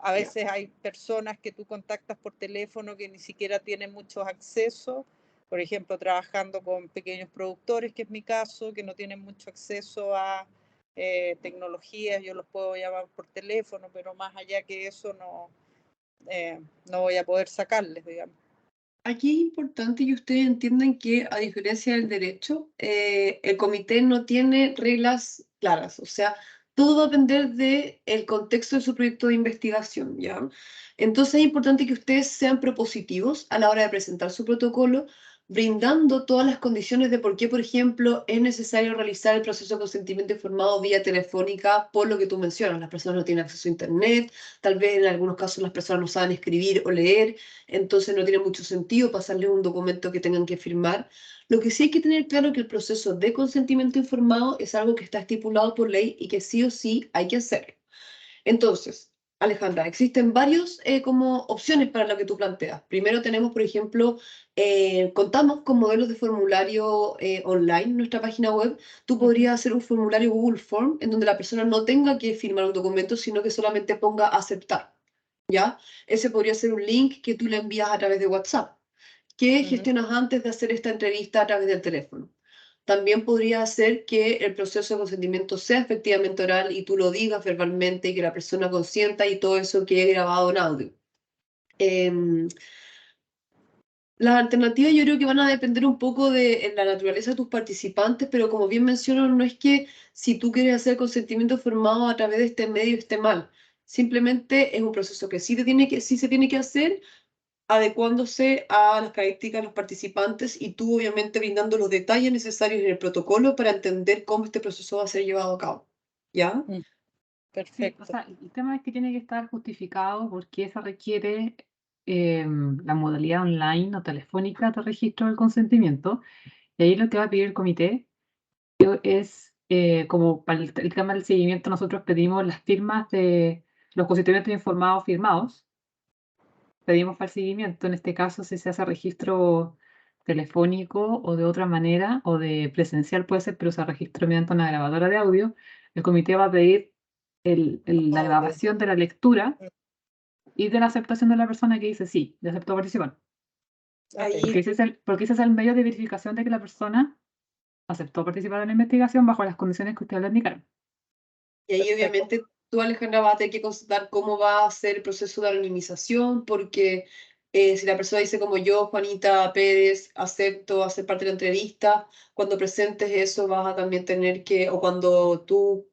a veces hay personas que tú contactas por teléfono que ni siquiera tienen muchos accesos, por ejemplo, trabajando con pequeños productores, que es mi caso, que no tienen mucho acceso a tecnologías, yo los puedo llamar por teléfono, pero más allá que eso no voy a poder sacarles, digamos. Aquí es importante que ustedes entiendan que, a diferencia del derecho, el comité no tiene reglas claras, o sea, todo va a depender del contexto de su proyecto de investigación, ¿ya? Entonces es importante que ustedes sean propositivos a la hora de presentar su protocolo, brindando todas las condiciones de por qué, por ejemplo, es necesario realizar el proceso de consentimiento informado vía telefónica, por lo que tú mencionas, las personas no tienen acceso a internet, tal vez en algunos casos las personas no saben escribir o leer, entonces no tiene mucho sentido pasarles un documento que tengan que firmar. Lo que sí hay que tener claro es que el proceso de consentimiento informado es algo que está estipulado por ley y que sí o sí hay que hacerlo. Entonces, Alejandra, existen varias como opciones para lo que tú planteas. Primero tenemos, por ejemplo, contamos con modelos de formulario online en nuestra página web. Tú podrías hacer un formulario Google Form en donde la persona no tenga que firmar un documento, sino que solamente ponga aceptar, ¿ya? Ese podría ser un link que tú le envías a través de WhatsApp, que gestionas antes de hacer esta entrevista a través del teléfono. También podría ser que el proceso de consentimiento sea efectivamente oral y tú lo digas verbalmente y que la persona consienta y todo eso quede grabado en audio. Las alternativas yo creo que van a depender un poco de la naturaleza de tus participantes, pero como bien menciono, no es que si tú quieres hacer consentimiento formado a través de este medio esté mal. simplemente es un proceso que sí se tiene que hacer, adecuándose a las características de los participantes y tú obviamente brindando los detalles necesarios en el protocolo para entender cómo este proceso va a ser llevado a cabo. ¿Ya? Sí, Perfecto. o sea, el tema es que tiene que estar justificado porque se requiere la modalidad online o telefónica de registro del consentimiento. Y ahí lo que va a pedir el comité es, como para el tema del seguimiento, nosotros pedimos las firmas de los consentimientos informados firmados. Pedimos para el seguimiento, en este caso, si se hace registro telefónico o de otra manera, o de presencial puede ser, pero se registro mediante una grabadora de audio, el comité va a pedir la Audio. grabación de la lectura y de la aceptación de la persona que dice sí, le aceptó participar. Ahí, Porque ese es el medio de verificación de que la persona aceptó participar en la investigación bajo las condiciones que ustedes le indicaron. y ahí Perfecto. obviamente tú, Alejandra, vas a tener que consultar cómo va a ser el proceso de anonimización, porque si la persona dice como yo, Juanita Pérez, acepto hacer parte de la entrevista, cuando presentes eso vas a también tener que, o cuando tú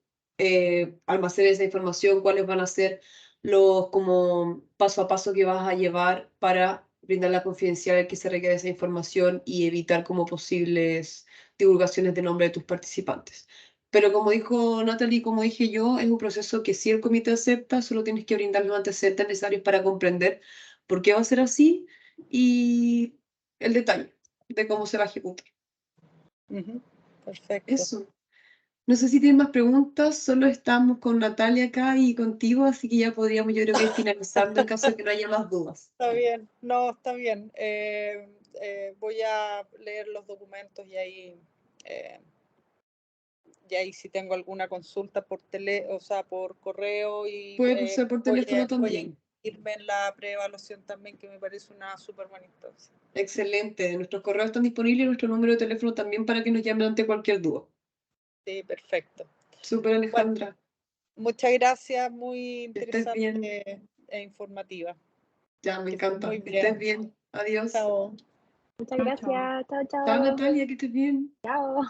almacenes esa información, cuáles van a ser los como paso a paso que vas a llevar para brindar la confidencialidad que se requiere de esa información y evitar como posibles divulgaciones de nombre de tus participantes. Pero como dijo Natalie, como dije yo, es un proceso que si el comité acepta, solo tienes que brindar los antecedentes necesarios para comprender por qué va a ser así y el detalle de cómo se va a ejecutar. Ujú. Perfecto. Eso. No sé si tienen más preguntas, solo estamos con Natalia acá y contigo, así que ya podríamos, yo creo que ir finalizando en caso de que no haya más dudas. Está bien, no, está bien. Voy a leer los documentos y ahí si tengo alguna consulta por por correo y Puede ser por teléfono también. irme en la preevaluación también, que me parece una súper buena instancia. Excelente. Nuestros correos están disponibles y nuestro número de teléfono también para que nos llamen ante cualquier duda. Sí, perfecto. Súper, Alejandra. Muchas gracias, muy Que estés bien. interesante e informativa. Ya, me Que estés encanta. muy Que bien. estés bien. Adiós. Chao. Muchas Chao, gracias. Chao, Chao, chao. Natalia, que estés bien. Chao.